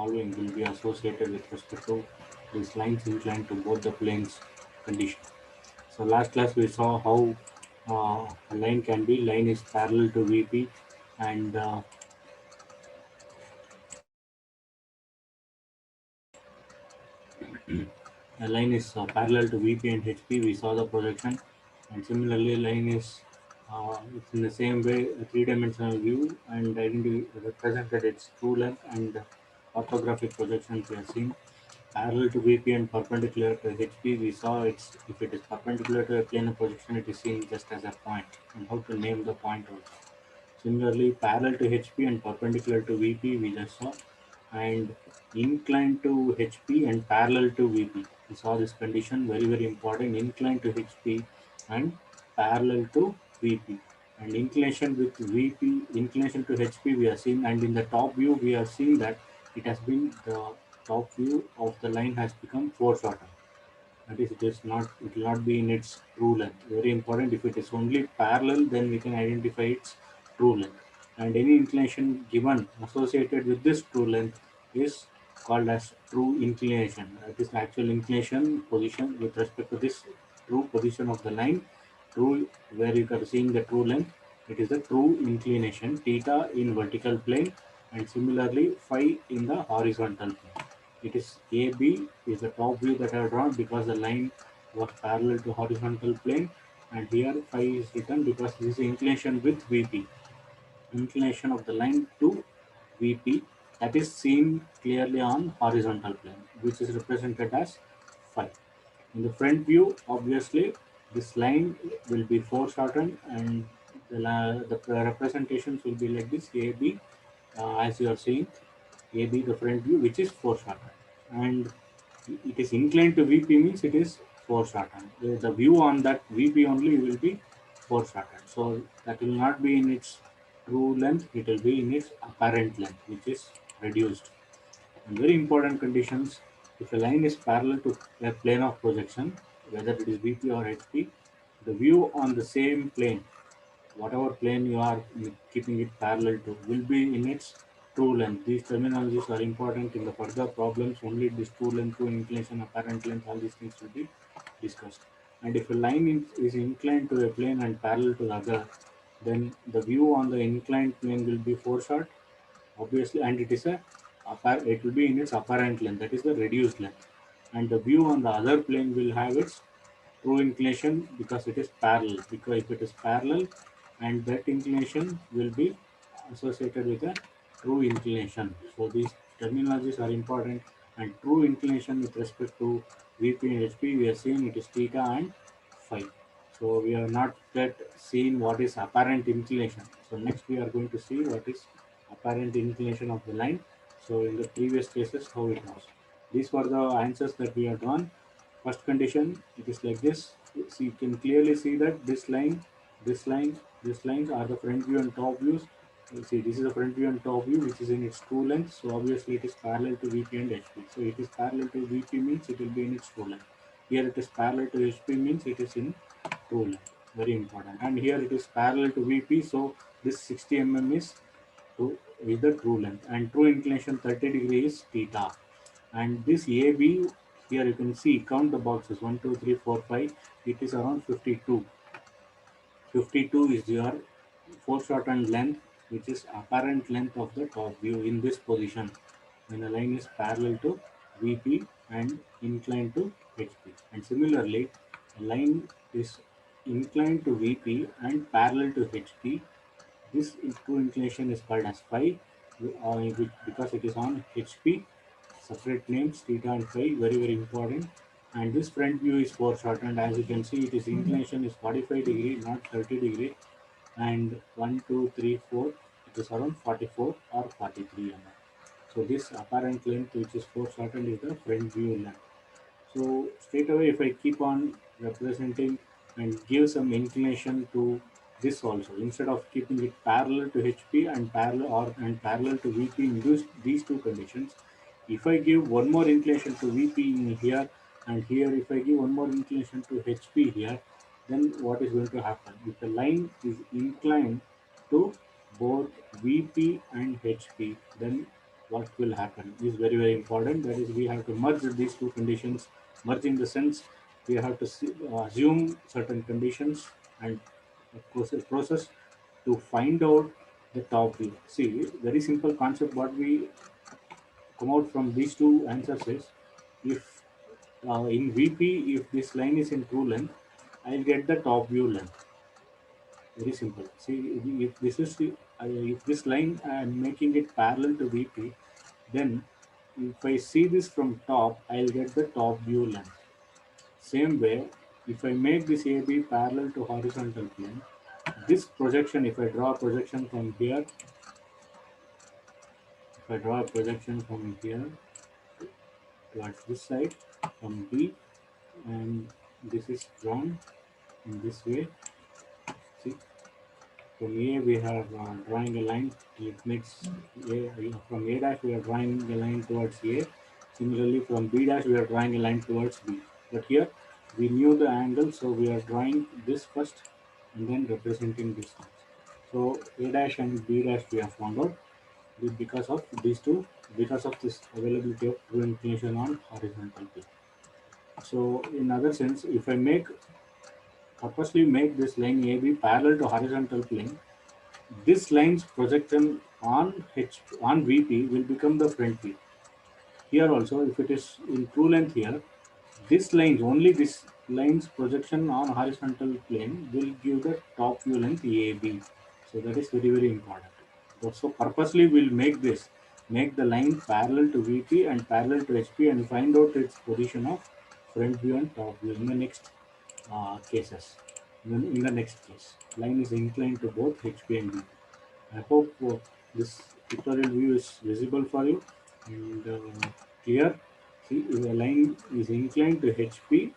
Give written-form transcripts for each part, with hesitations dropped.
following will be associated with respect to these lines inclined to both the planes condition. So last class we saw how a line is parallel to VP, and a line is parallel to VP and HP. We saw the projection, and similarly, line is it's in the same way a three-dimensional view and represented its true length and orthographic projections we have seen. Parallel to VP and perpendicular to HP, we saw it's if it is perpendicular to a plane of projection, it is seen just as a point, and how to name the point also. Similarly, parallel to HP and perpendicular to VP, we just saw, and inclined to HP and parallel to VP. We saw this condition, very, very important, inclined to HP and parallel to VP. And inclination with VP, inclination to HP, we are seeing, and in the top view, we are seeing that it has been the top view of the line has become foreshortened. That is, it will not be in its true length. Very important. If it is only parallel, then we can identify its true length. And any inclination given associated with this true length is called as true inclination. That is actual inclination position with respect to this true position of the line. True, where you are seeing the true length, it is the true inclination, theta in vertical plane, and similarly phi in the horizontal plane. It is AB is the top view that I have drawn because the line was parallel to horizontal plane, and here phi is written because this is inclination with VP. Inclination of the line to VP, that is seen clearly on horizontal plane, which is represented as phi. In the front view, obviously, this line will be foreshortened, and the representations will be like this: AB, as you are seeing, AB the front view, which is foreshortened, and it is inclined to VP means it is foreshortened. The view on that VP only will be foreshortened, so that will not be in its true length; it will be in its apparent length, which is reduced. And very important conditions: if a line is parallel to a plane of projection, whether it is VP or HP, the view on the same plane, whatever plane you are keeping it parallel to, will be in its true length. These terminologies are important in the further problems. Only this true length, true inclination, apparent length, all these things will be discussed. And if a line is inclined to a plane and parallel to the other, then the view on the inclined plane will be foreshortened, obviously, and it will be in its apparent length, that is the reduced length. And the view on the other plane will have its true inclination because it is parallel. Because if it is parallel, and that inclination will be associated with a true inclination. So these terminologies are important. And true inclination with respect to VP and HP, we are seeing it is theta and phi. So we have not yet seen what is apparent inclination. So next we are going to see what is apparent inclination of the line. So in the previous cases, how it was. These were the answers that we have drawn. First condition, it is like this. So you can clearly see that this line, these lines are the front view and top views. You see, this is the front view and top view, which is in its true length. So obviously, it is parallel to VP and HP. So it is parallel to VP means it will be in its true length. Here it is parallel to HP means it is in true length. Very important. And here it is parallel to VP. So this 60 mm is the true length, and true inclination 30 degree is theta. And this AB, here you can see, count the boxes 1, 2, 3, 4, 5. It is around 52. 52 is your foreshortened length, which is apparent length of the top view in this position when the line is parallel to VP and inclined to HP. And similarly, a line is inclined to VP and parallel to HP. This true inclination is called as phi, because it is on HP. Separate names theta and phi, very, very important. And this front view is foreshortened. As you can see, it is inclination is 45 degree, not 30 degree. And 1, 2, 3, 4, it is around 44 or 43 mm. So this apparent length, which is foreshortened, is the front view length. So straight away, if I keep on representing and give some inclination to this also, instead of keeping it parallel to HP and parallel to VP in these two conditions, if I give one more inclination to VP in here, and here if I give one more inclination to HP here, then what is going to happen? If the line is inclined to both VP and HP, then what will happen is very very important. That is, we have to merge these two conditions. Merge in the sense we have to assume certain conditions and process to find out the top view. See, very simple concept. What we come out from these two answers is, if in VP, if this line is in true length, I'll get the top view length. Very simple. See, if this is if this line I am making it parallel to VP, then if I see this from top, I'll get the top view length. Same way, if I make this AB parallel to horizontal plane, this projection, if I draw a projection from here, if I draw a projection from here towards this side from B, and this is drawn in this way. See, from A we are drawing a line. It makes from A dash we are drawing a line towards A. Similarly, from B dash we are drawing a line towards B. But here we knew the angle, so we are drawing this first and then representing this one. So A dash and B dash we have found out because of these two, because of this availability of true inclination on horizontal plane. So in other sense, if I purposely make this line AB parallel to horizontal plane, this line's projection on VP will become the front view. Here also, if it is in true length here, only this line's projection on horizontal plane will give the top view length AB. So that is very very important. So purposely we'll make the line parallel to VP and parallel to HP and find out its position of front view and top view in the next cases. In the next case, line is inclined to both HP and VP. I hope this pictorial view is visible for you and clear. See, the line is inclined to HP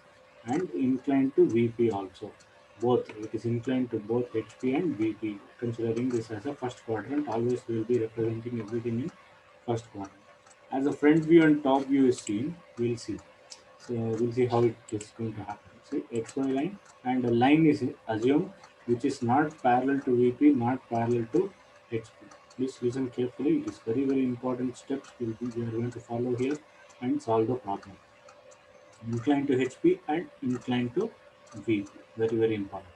and inclined to VP also. Both, it is inclined to both HP and VP. Considering this as a first quadrant, always we will be representing everything in first quadrant. As a front view and top view is seen, we'll see. So we'll see how it is going to happen. See, XY line, and a line is assumed which is not parallel to VP, not parallel to HP. Please listen carefully. It is very very important steps we are going to follow here and solve the problem. Incline to HP and incline to VP. Very very important.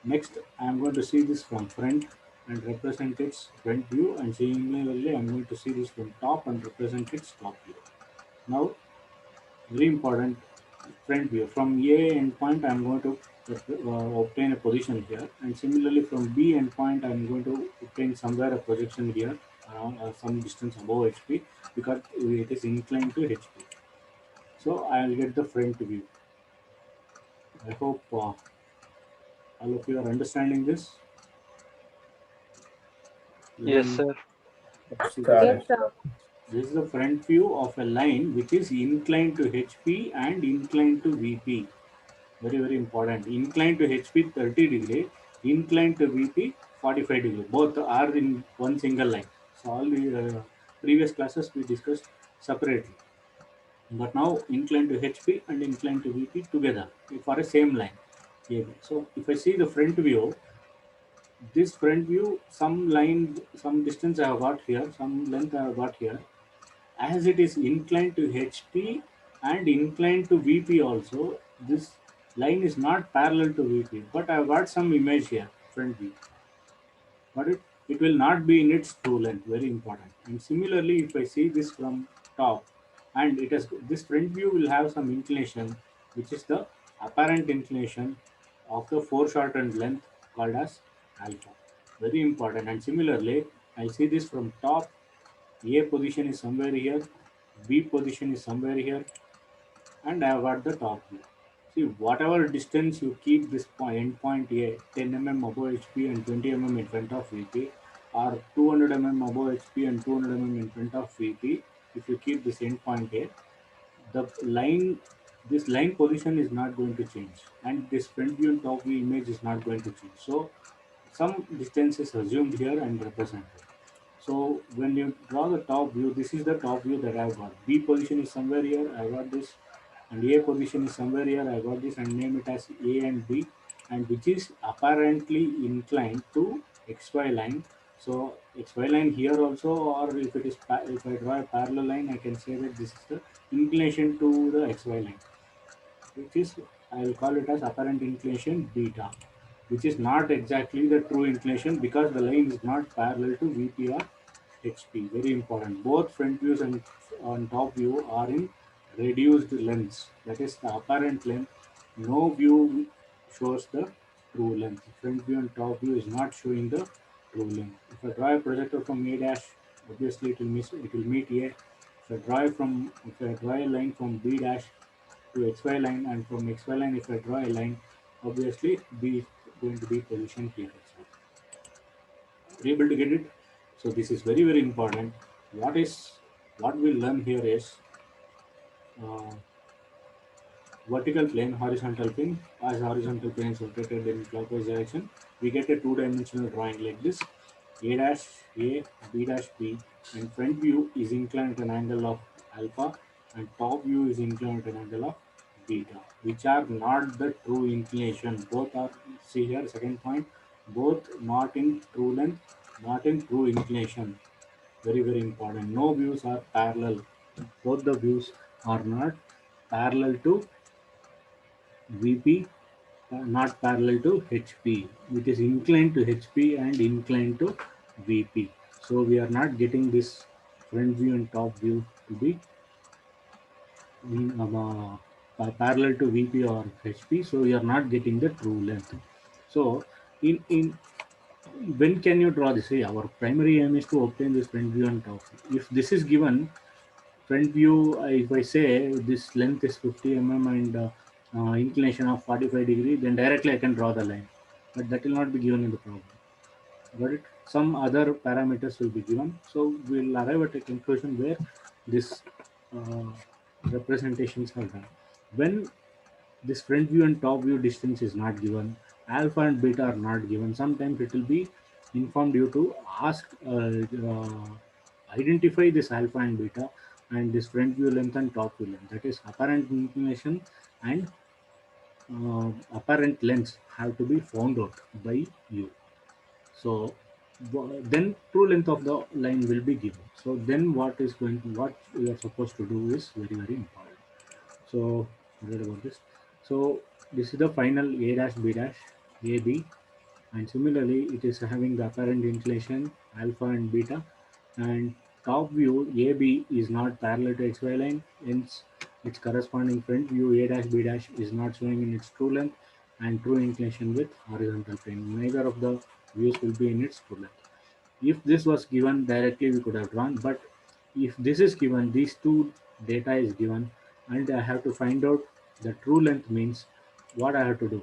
Next, I am going to see this from front and represent its front view, and similarly I am going to see this from top and represent its top view. Now, very important, front view. From A endpoint, I am going to obtain a position here, and similarly from B endpoint, I am going to obtain somewhere a projection here around some distance above HP because it is inclined to HP. So I will get the front view. I hope all of you are understanding this. Yes, Listen, sir. see this. Yes, sir. This is the front view of a line which is inclined to HP and inclined to VP. Very very important. Inclined to HP 30 degree, inclined to VP 45 degree. Both are in one single line. So all the previous classes we discussed separately, but now inclined to HP and inclined to VP together for a same line. AB. So if I see the front view, this front view, some line, some distance I have got here, some length I have got here, as it is inclined to HP and inclined to VP also, this line is not parallel to VP, but I've got some image here, front view. But it will not be in its true length, very important. And similarly, if I see this from top, and it has this front view will have some inclination, which is the apparent inclination of the foreshortened length called as alpha. Very important. And similarly, I see this from top, A position is somewhere here, B position is somewhere here, and I have got the top view. See, whatever distance you keep this point A, 10 mm above HP and 20 mm in front of VP, or 200 mm above HP and 200 mm in front of VP, if you keep this endpoint A, the line, this line position is not going to change, and this front view and top view image is not going to change. So, some distance is assumed here and represented. So when you draw the top view, this is the top view that I've got. B position is somewhere here, I got this, and A position is somewhere here, I got this, and name it as A and B, and which is apparently inclined to XY line. So xy line here also, or if it is if I draw a parallel line, I can say that this is the inclination to the xy line, which is, I will call it as apparent inclination beta, which is not exactly the true inclination because the line is not parallel to VP or HP. Very important. Both front views and on top view are in reduced lengths. That is the apparent length. No view shows the true length. Front view and top view is not showing the true length. If I draw a projector from A dash, obviously it will meet A. If I draw a line from B dash to XY line, and from XY line if I draw a line, obviously B is going to be positioned here itself. Are you able to get it? So this is very very important. What we learn here is uh, vertical plane, horizontal plane. As horizontal plane is rotated in clockwise direction, we get a two-dimensional drawing like this. A dash A, B dash B, and front view is inclined at an angle of alpha, and top view is inclined at an angle of beta, which are not the true inclination. Both are, see here, second point, both not in true length, not in true inclination. Very very important. No views are parallel. Both the views are not parallel to VP, not parallel to HP. It is inclined to HP and inclined to VP. So we are not getting this front view and top view to be parallel to VP or HP. So we are not getting the true length. So in when can you draw this? See, our primary aim is to obtain this front view and top view. If this is given, front view, if I say this length is 50 mm and inclination of 45 degree, then directly I can draw the line. But that will not be given in the problem. Got it? Some other parameters will be given. So we'll arrive at a conclusion where this uh, representations are done. When this front view and top view distance is not given, alpha and beta are not given, sometimes it will be informed you to ask, identify this alpha and beta and this front view length and top view length. That is apparent inclination and apparent lengths have to be found out by you. So then true length of the line will be given. So then what we are supposed to do is very very important. So forget about this. So this is the final A dash B dash AB, and similarly it is having the apparent inclination alpha and beta, and top view AB is not parallel to XY line, hence its corresponding front view A dash B dash is not showing in its true length and true inclination with horizontal plane. Neither of the views will be in its true length. If this was given directly, we could have drawn, but if this is given, these two data is given, and I have to find out the true length, means what I have to do.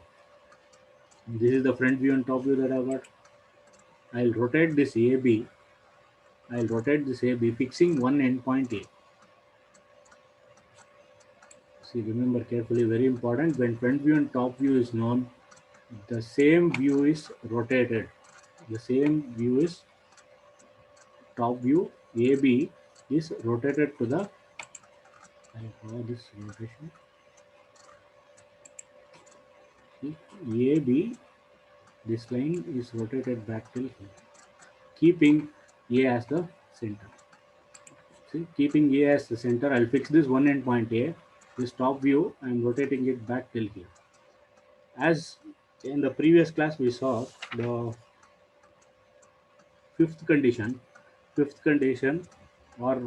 This is the front view and top view that I got. I'll rotate this AB. I'll rotate this AB, fixing one endpoint A. See, remember carefully, very important. When front view and top view is known, the same view is rotated. The same view is top view AB is rotated to the, I draw this rotation. See, AB, this line is rotated back till here, keeping A as the center. See, keeping A as the center, I'll fix this one end point A, this top view, I'm rotating it back till here. As in the previous class, we saw the fifth condition, fifth condition, or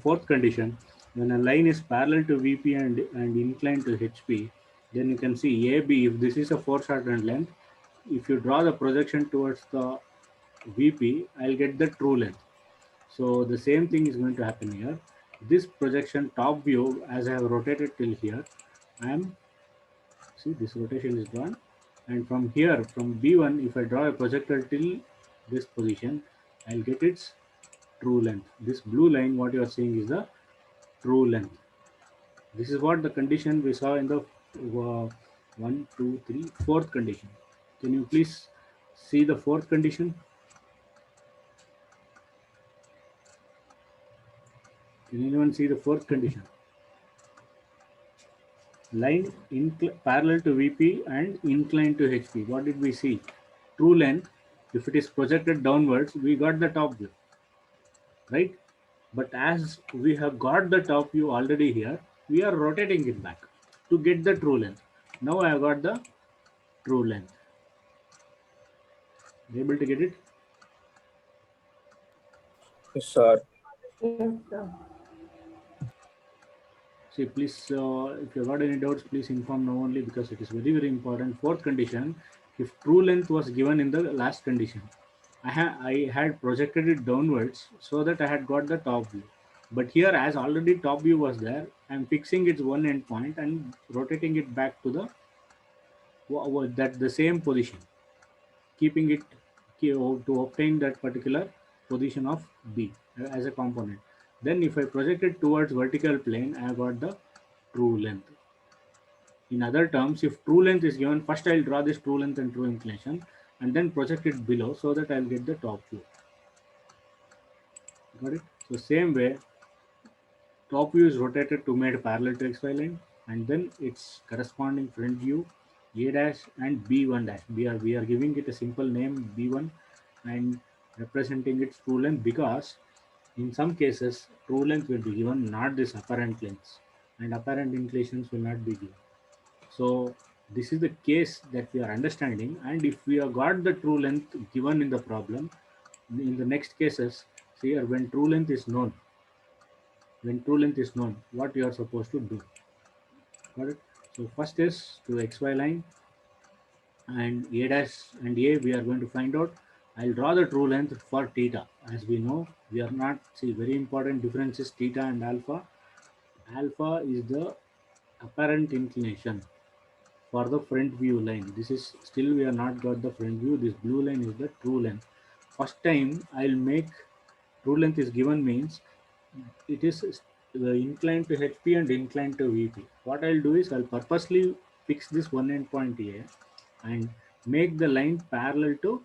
fourth condition, when a line is parallel to VP and inclined to HP, then you can see AB, if this is a foreshortened length, if you draw the projection towards the VP, I'll get the true length. So the same thing is going to happen here. This projection top view, as I have rotated till here, I am, see, this rotation is drawn, and from here, from B1, if I draw a projector till this position, I'll get its true length. This blue line, what you are seeing, is the true length. This is what the condition we saw in the one, two, three, fourth condition. Can you please see the fourth condition? Can anyone see the fourth condition? Line parallel to VP and inclined to HP. What did we see? True length. If it is projected downwards, we got the top view, right? But as we have got the top view already here, we are rotating it back to get the true length. Now I have got the true length. Able to get it? Yes, sir. Yes, sir. See, please, if you got any doubts, please inform now only, because it is very, very important. Fourth condition, if true length was given in the last condition, I had projected it downwards so that I had got the top view. But here, as already top view was there, I am fixing its one endpoint and rotating it back to that the same position, keeping it to obtain that particular position of B as a component. Then if I project it towards vertical plane, I got the true length. In other terms, if true length is given, first I'll draw this true length and true inclination and then project it below so that I'll get the top view. Got it? So same way, top view is rotated to made parallel to XY line, and then its corresponding front view A dash and B1 dash. We are giving it a simple name B1 and representing its true length, because in some cases true length will be given, not this apparent lengths, and apparent inclinations will not be given. So this is the case that we are understanding, and if we have got the true length given in the problem, in the next cases, see here, when true length is known, what you are supposed to do. Got it? So first is to XY line, and A dash and A we are going to find out. I'll draw the true length for theta. As we know, we are not, see, very important difference is theta and alpha. Alpha is the apparent inclination for the front view line. This is still we are not got the front view. This blue line is the true length. First time I'll make true length is given means it is inclined to HP and inclined to VP. What I'll do is I'll purposely fix this one endpoint here and make the line parallel to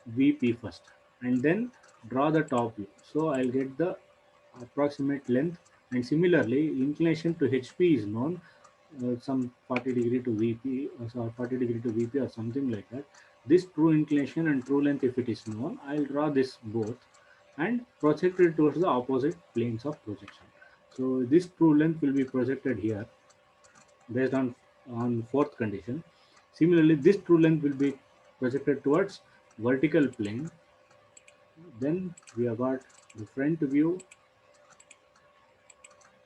VP first, and then draw the top view. So I'll get the approximate length, and similarly inclination to HP is known, some 40 degree to VP or 40 degree to VP or something like that. This true inclination and true length, if it is known, I'll draw this both and project it towards the opposite planes of projection. So this true length will be projected here based on fourth condition. Similarly, this true length will be projected towards vertical plane. Then we have got the front view,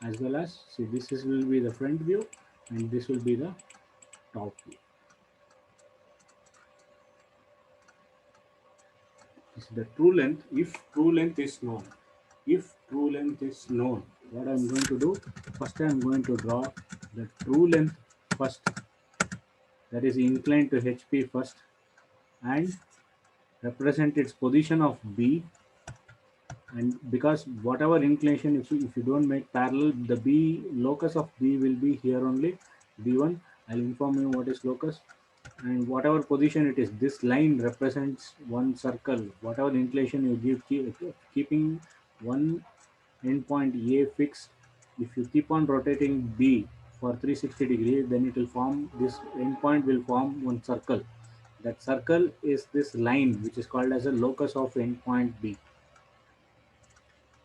as well as, see, this will be the front view and this will be the top view. This is the true length. If true length is known, what I'm going to do, first I'm going to draw the true length first, that is inclined to HP first, and represent its position of B. And because whatever inclination, if you don't make parallel, the B locus of B will be here only, B1. I'll inform you what is locus, and whatever position it is, this line represents one circle. Whatever inclination you give, keeping one endpoint A fixed, if you keep on rotating B for 360 degrees, then it will form, this endpoint will form one circle. That circle is this line, which is called as a locus of endpoint B.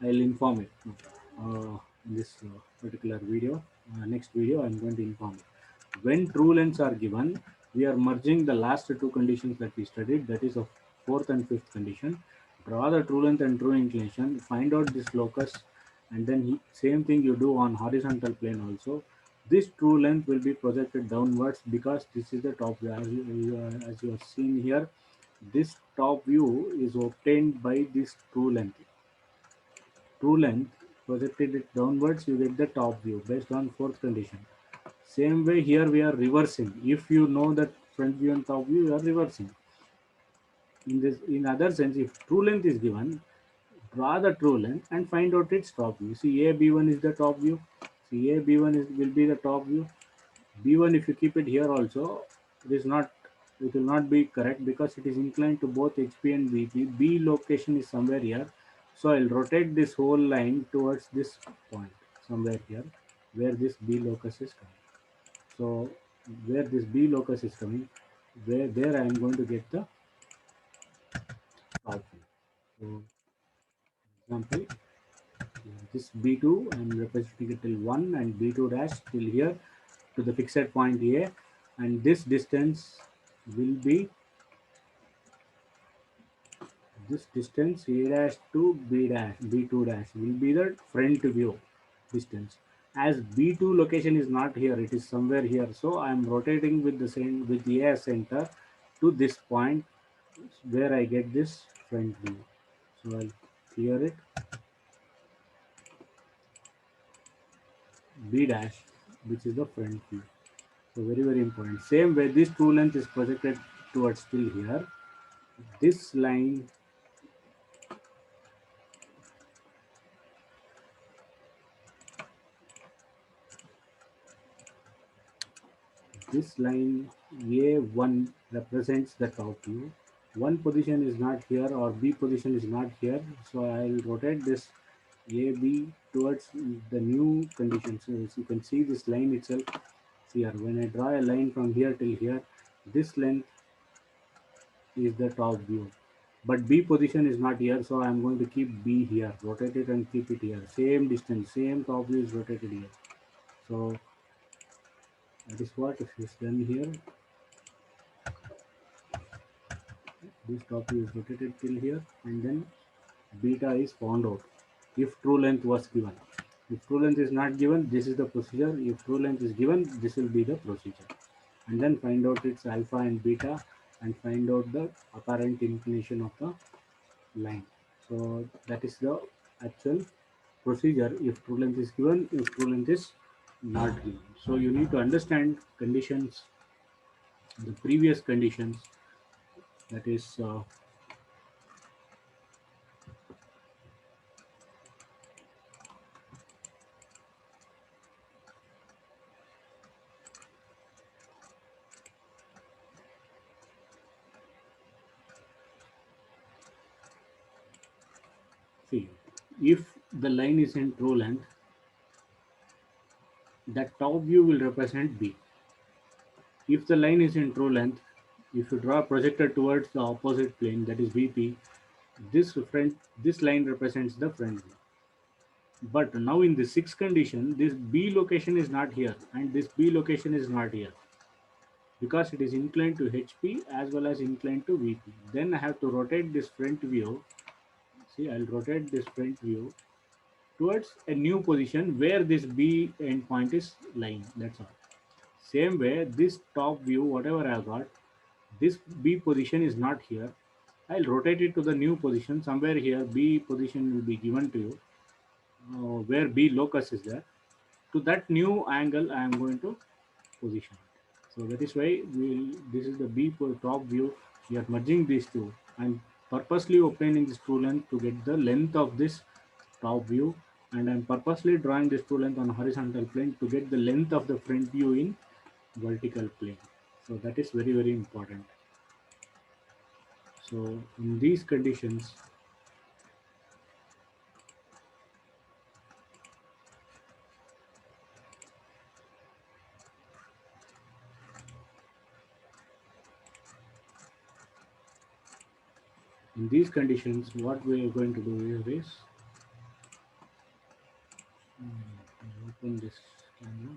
I'll inform it in this particular video. Next video, I'm going to inform it. When true lengths are given, we are merging the last two conditions that we studied, that is of fourth and fifth condition. Draw the true length and true inclination, find out this locus, and then same thing you do on horizontal plane also. This true length will be projected downwards because this is the top view. As you have seen here, this top view is obtained by this true length. True length, projected it downwards, you get the top view based on fourth condition. Same way here we are reversing. If you know that front view and top view, you are reversing. In other sense, if true length is given, draw the true length and find out its top view. See, A B1 is the top view. See, A B1 will be the top view. B1, if you keep it here also, it will not be correct because it is inclined to both HP and VP. B location is somewhere here. So I'll rotate this whole line towards this point, somewhere here, where this B locus is coming. So where this B locus is coming, there I am going to get the top view. So example, this B2 I'm representing it till 1 and B2 dash till here to the fixed point A, and this distance will be this distance A dash to B dash B2 dash will be the front view distance. As B2 location is not here, it is somewhere here. So I am rotating with the same with A as center to this point where I get this front view. So I'll clear it. B dash, which is the front view. So very important. Same way this true length is projected towards still here. This line, this line A1 represents the top view. One position is not here or B position is not here. So I'll rotate this AB towards the new condition. So as you can see this line itself here. When I draw a line from here till here, this length is the top view. But B position is not here, so I'm going to keep B here, rotate it and keep it here. Same distance, same top view is rotated here. So that is what is done here. This top view is rotated till here, and then beta is found out if true length was given. If true length is not given, this is the procedure. If true length is given, this will be the procedure. And then find out its alpha and beta and find out the apparent inclination of the line. So that is the actual procedure if true length is given, if true length is not given. So you need to understand conditions, the previous conditions, that is see, if the line is in true length, that top view will represent B. If the line is in true length, if you draw a projector towards the opposite plane, that is VP, this line represents the front view. But now in the sixth condition, this B location is not here and this B location is not here because it is inclined to HP as well as inclined to VP. Then I have to rotate this front view. See, I'll rotate this front view towards a new position where this B endpoint is lying. That's all. Same way, this top view, whatever I got, this B position is not here. I'll rotate it to the new position. Somewhere here, B position will be given to you, where B locus is there. To that new angle, I am going to position it. So that is why this is the B top view. We are merging these two. I'm purposely obtaining this true length to get the length of this top view, and I'm purposely drawing this true length on horizontal plane to get the length of the front view in vertical plane. So that is very important. So in these conditions, what we are going to do is this. Open this camera.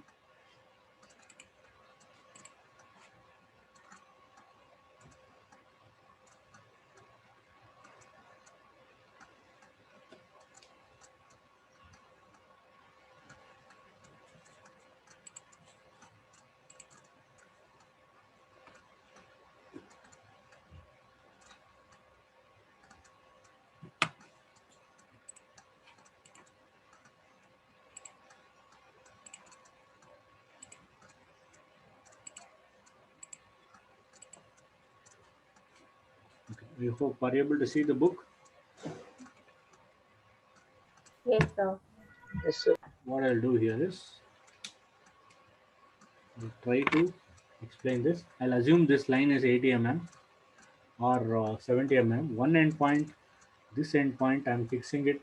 Okay. I hope are you able to see the book. Yes, sir. Yes, sir. What I'll do here is I'll try to explain this. I'll assume this line is 80 mm or 70 mm. One endpoint, this endpoint, I'm fixing it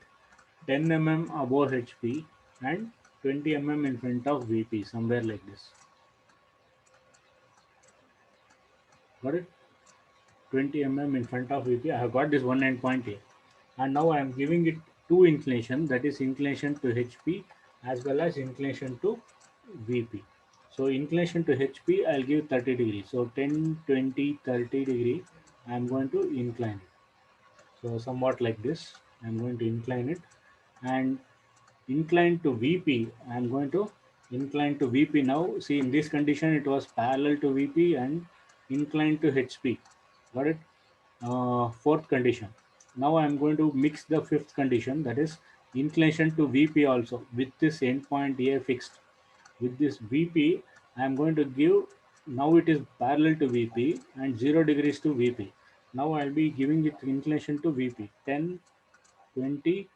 10 mm above HP and 20 mm in front of VP, somewhere like this. Got it? 20 mm in front of VP. I have got this one endpoint here, and now I am giving it two inclination, that is inclination to HP as well as inclination to VP. So inclination to HP, I'll give 30 degrees. So 10, 20, 30 degree, I'm going to incline it. So somewhat like this, I'm going to incline it, and incline to VP, I'm going to incline to VP now. See, in this condition, it was parallel to VP and inclined to HP. Got it? Fourth condition. Now I'm going to mix the fifth condition, that is inclination to VP also with this endpoint A fixed. With this VP, I'm going to give, now it is parallel to VP and 0 degrees to VP. Now I'll be giving it inclination to VP 10, 20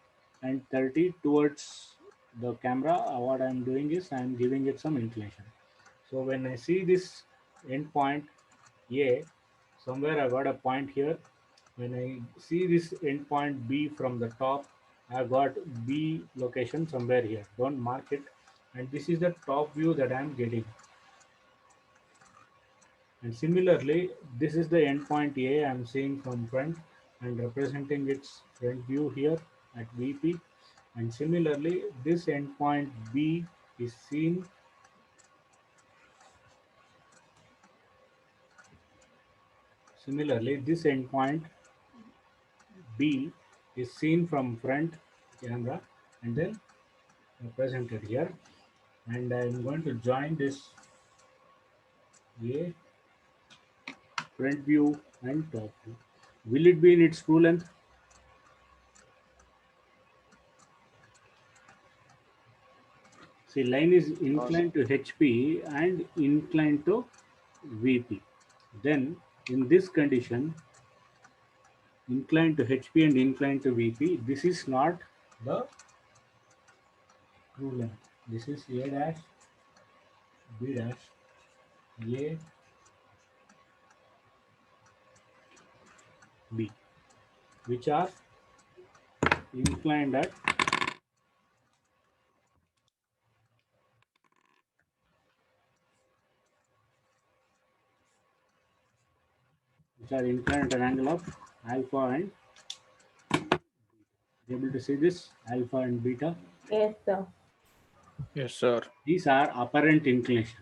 and 30 towards the camera. What I'm doing is I'm giving it some inclination. So when I see this endpoint A, somewhere I got a point here. When I see this endpoint B from the top, I got B location somewhere here. Don't mark it. And this is the top view that I'm getting. And similarly, this is the endpoint A I'm seeing from front and representing its front view here at VP. And similarly, this endpoint B is seen. Similarly, this endpoint B is seen from front camera and then represented here. And I'm going to join this A, front view and top view. Will it be in its true length? See, line is inclined to HP and inclined to VP. Then, in this condition, inclined to HP and inclined to VP, this is not the true length. This is A dash, B dash, A, B, which are inclined at an angle of alpha and, able to see this alpha and beta. Yes, sir. Yes, sir. These are apparent inclination,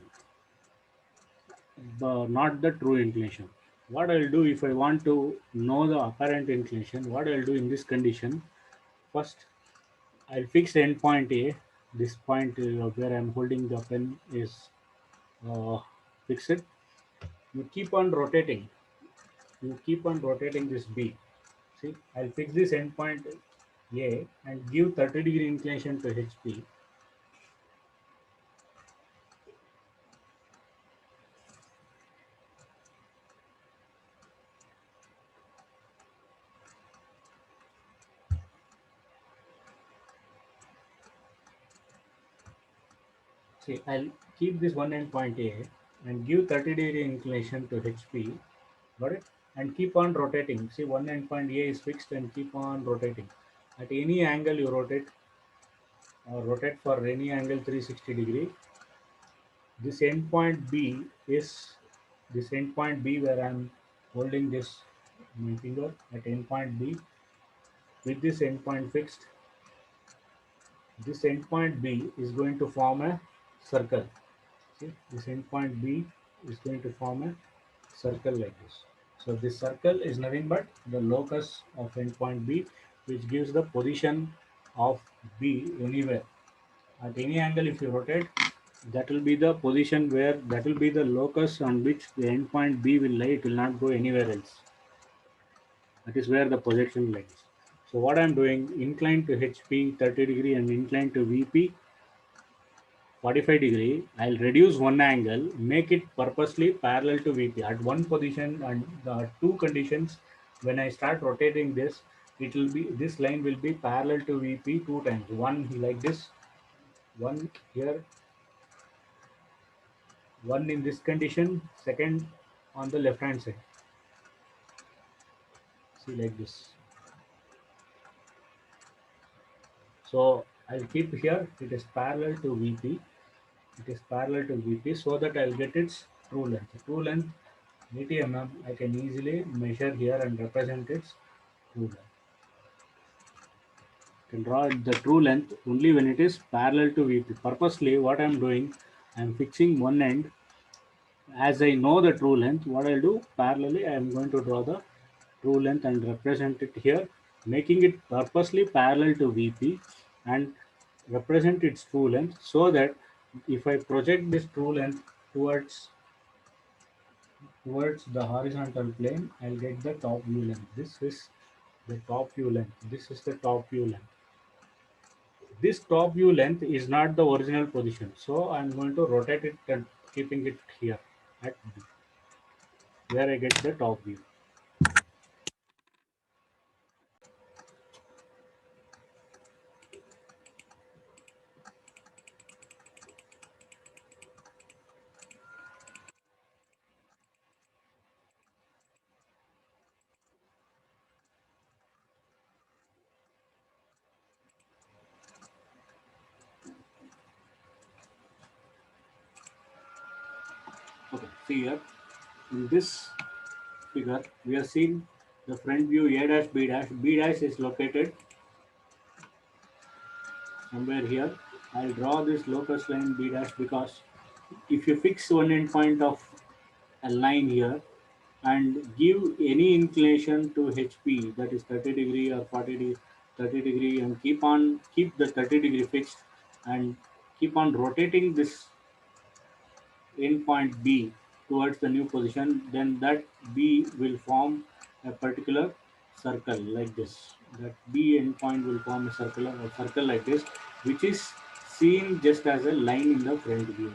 not the true inclination. What I'll do if I want to know the apparent inclination, what I'll do in this condition, first I'll fix endpoint A. This point where I'm holding the pen is fixed. You keep on rotating. You keep on rotating this B. See, I'll fix this endpoint A and give 30-degree inclination to HP. See, I'll keep this one endpoint A and give 30-degree inclination to HP. Got it? And keep on rotating. See, one endpoint A is fixed and keep on rotating. At any angle you rotate, or rotate for any angle 360 degree. This endpoint B is this endpoint B where I'm holding this my finger at endpoint B with this endpoint fixed. This endpoint B is going to form a circle. See, this endpoint B is going to form a circle like this. So this circle is nothing but the locus of endpoint B, which gives the position of B anywhere. At any angle, if you rotate, that will be the position where, that will be the locus on which the endpoint B will lie. It will not go anywhere else. That is where the projection lies. So what I am doing, inclined to HP 30 degree and inclined to VP 45 degree, I'll reduce one angle, make it purposely parallel to VP at one position, and the two conditions. When I start rotating this, it will be, this line will be parallel to VP two times. One like this, one here, one in this condition, second on the left hand side. See, like this. So I'll keep here, it is parallel to VP. It is parallel to VP so that I'll get its true length. True length 80 mm, I can easily measure here and represent its true length. I can draw the true length only when it is parallel to VP. Purposely, what I am doing, I am fixing one end. As I know the true length, what I'll do parallelly, I am going to draw the true length and represent it here, making it purposely parallel to VP and represent its true length, so that if I project this true length towards the horizontal plane, I'll get the top view length. This is the top view length. This is the top view length. This top view length is not the original position, so I'm going to rotate it and keeping it here at B, where I get the top view. Okay, see here in this figure we are seeing the front view A dash B dash. B dash is located somewhere here. I'll draw this locus line B dash because if you fix one endpoint of a line here and give any inclination to HP, that is 30 degree or 30 degree, and keep the 30-degree fixed and keep on rotating this endpoint B towards the new position, then that B will form a particular circle like this. That B endpoint will form a circle like this, which is seen just as a line in the front view.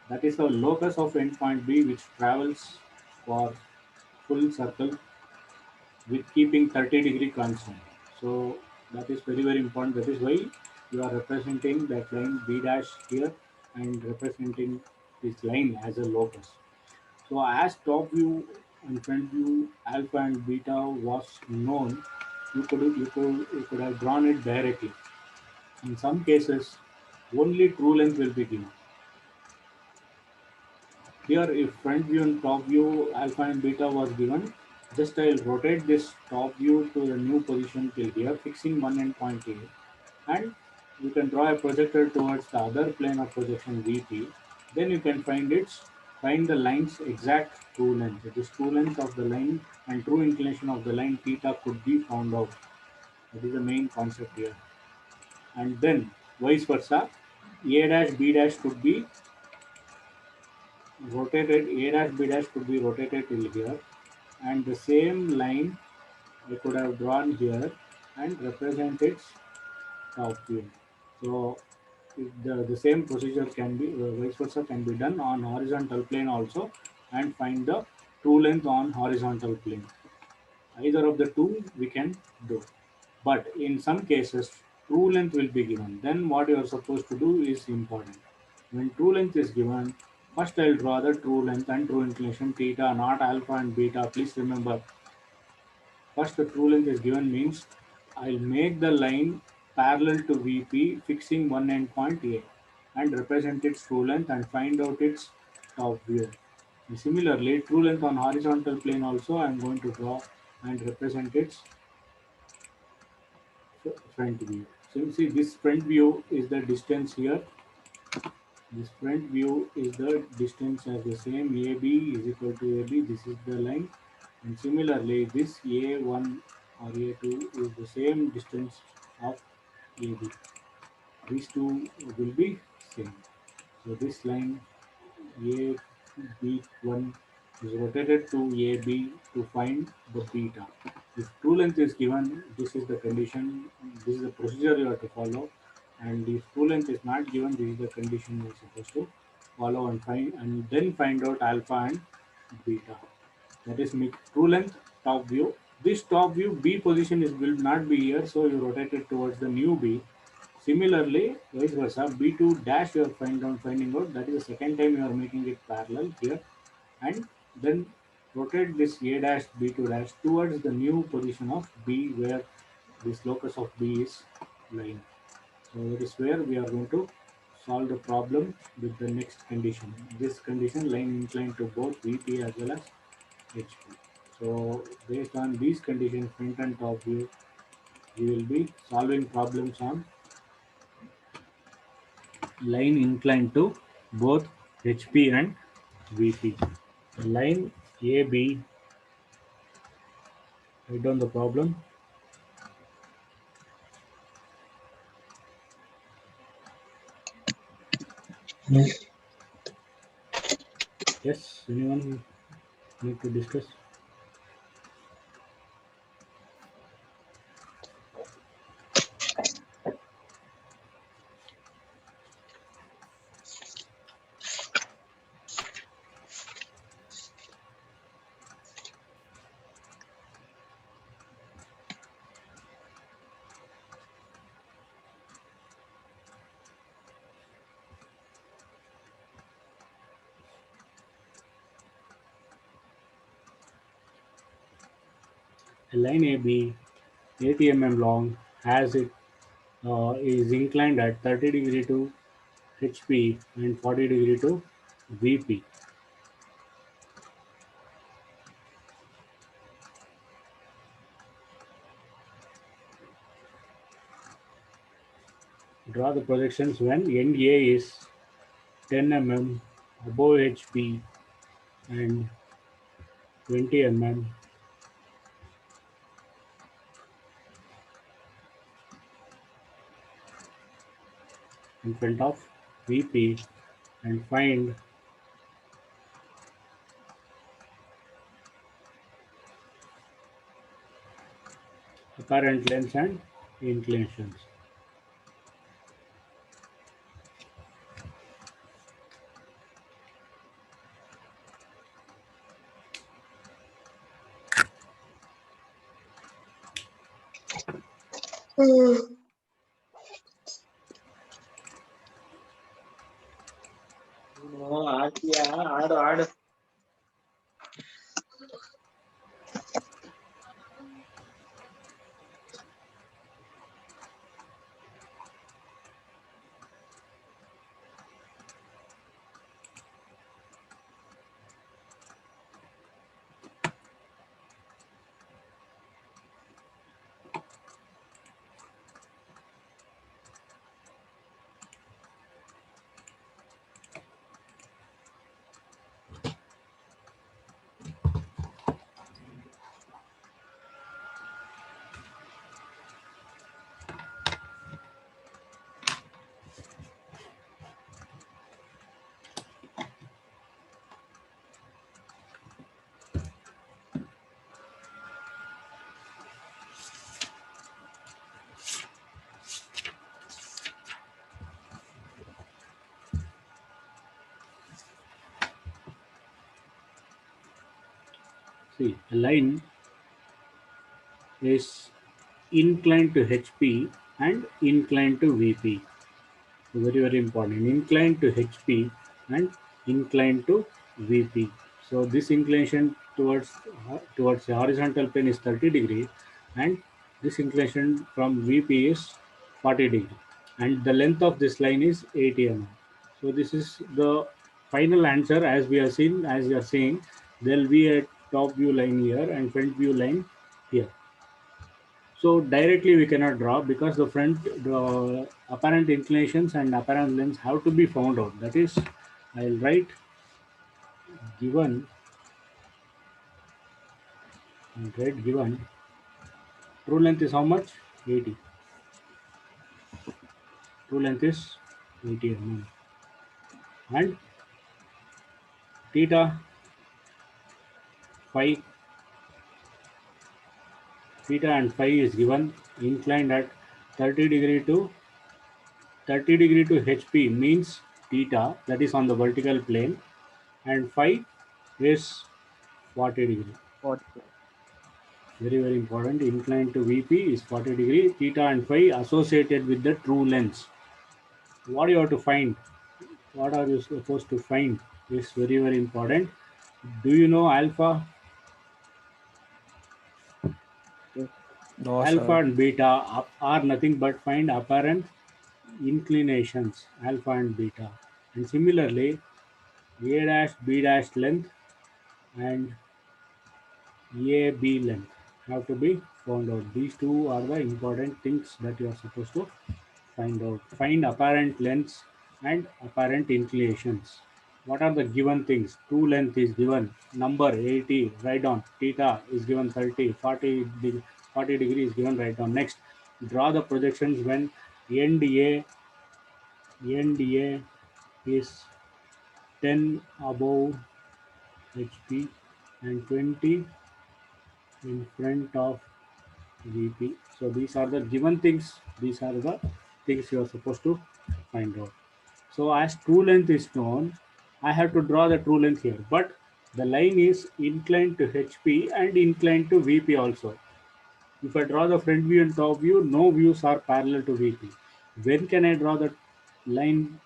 That is the locus of endpoint B, which travels for full circle with keeping 30-degree constant. So that is very very important. That is why you are representing that line B dash here and representing this line as a locus. So as top view and front view alpha and beta was known, you could have drawn it directly. In some cases, only true length will be given. Here, if front view and top view alpha and beta was given, just I'll rotate this top view to the new position till here, fixing one endpoint A, and you can draw a projector towards the other plane of projection VP. Then you can find the line's exact true length. This true length of the line and true inclination of the line theta could be found out. That is the main concept here. And then vice versa, A dash B dash could be rotated, A dash B dash could be rotated till here, and the same line I could have drawn here and represent its top view. So the same procedure can be vice versa can be done on horizontal plane also, and find the true length on horizontal plane. Either of the two we can do. But in some cases, true length will be given. Then what you are supposed to do is important. When true length is given, first I'll draw the true length and true inclination theta, not alpha and beta. Please remember, first the true length is given means I'll make the line parallel to VP, fixing one endpoint A, and represent its true length and find out its top view. And similarly, true length on horizontal plane also I'm going to draw and represent its front view. So you see this front view is the distance here. This front view is the distance as the same AB is equal to AB. This is the line. And similarly, this A1 or A2 is the same distance of AB. These two will be same. So this line AB1 is rotated to AB to find the beta. If true length is given, this is the condition, this is the procedure you have to follow. And if true length is not given, this is the condition you are supposed to follow and then find out alpha and beta. That is make true length top view. This top view B position is will not be here, so you rotate it towards the new B. Similarly, vice versa, B2 dash you are finding out, that is the second time you are making it parallel here, and then rotate this A dash B2 dash towards the new position of B where this locus of B is lying. So that is where we are going to solve the problem with the next condition. This condition, line inclined to both VP as well as HP. So based on these conditions, front and top view, we will be solving problems on line inclined to both HP and VP. Line AB, write down the problem. Yes, anyone need to discuss? A line AB 80 mm long has it is inclined at 30 degree to HP and 40 degree to VP. Draw the projections when end A is 10 mm above HP and 20 mm in front of VP, and find apparent lengths and inclinations. ನೀನು ಆಡ್ತೀಯಾ ಆಡು ಆಡು. See, a line is inclined to HP and inclined to VP. Very, very important. Inclined to HP and inclined to VP. So this inclination towards the horizontal plane is 30 degree, and this inclination from VP is 40 degree, and the length of this line is 80 mm. So this is the final answer. As we are seeing, as you are saying, there will be a top view line here and front view line here. So directly we cannot draw because the apparent inclinations and apparent lengths have to be found out. That is, I'll write given given true length is how much? 80. True length is 80 mm. And theta phi theta and phi is given inclined at 30 degree to HP means theta, that is on the vertical plane, and phi is 40 degree. Very, very important. Inclined to VP is 40 degree. Theta and phi associated with the true lengths. What you have to find? What are you supposed to find? Is very, very important. Do you know alpha? No, Alpha sir. and beta are nothing but find apparent inclinations alpha and beta, and similarly A dash B dash length and AB length have to be found out. These two are the important things that you are supposed to find out. Find apparent lengths and apparent inclinations. What are the given things? True length is given. Number 80, write down. Theta is given 30. 40 degree is given, write down. Next, draw the projections when end A is 10 above HP and 20 in front of VP. So these are the given things. These are the things you are supposed to find out. So as true length is known, I have to draw the true length here. But the line is inclined to HP and inclined to VP also. If I draw the front view and top view, no views are parallel to VP. When can I draw the line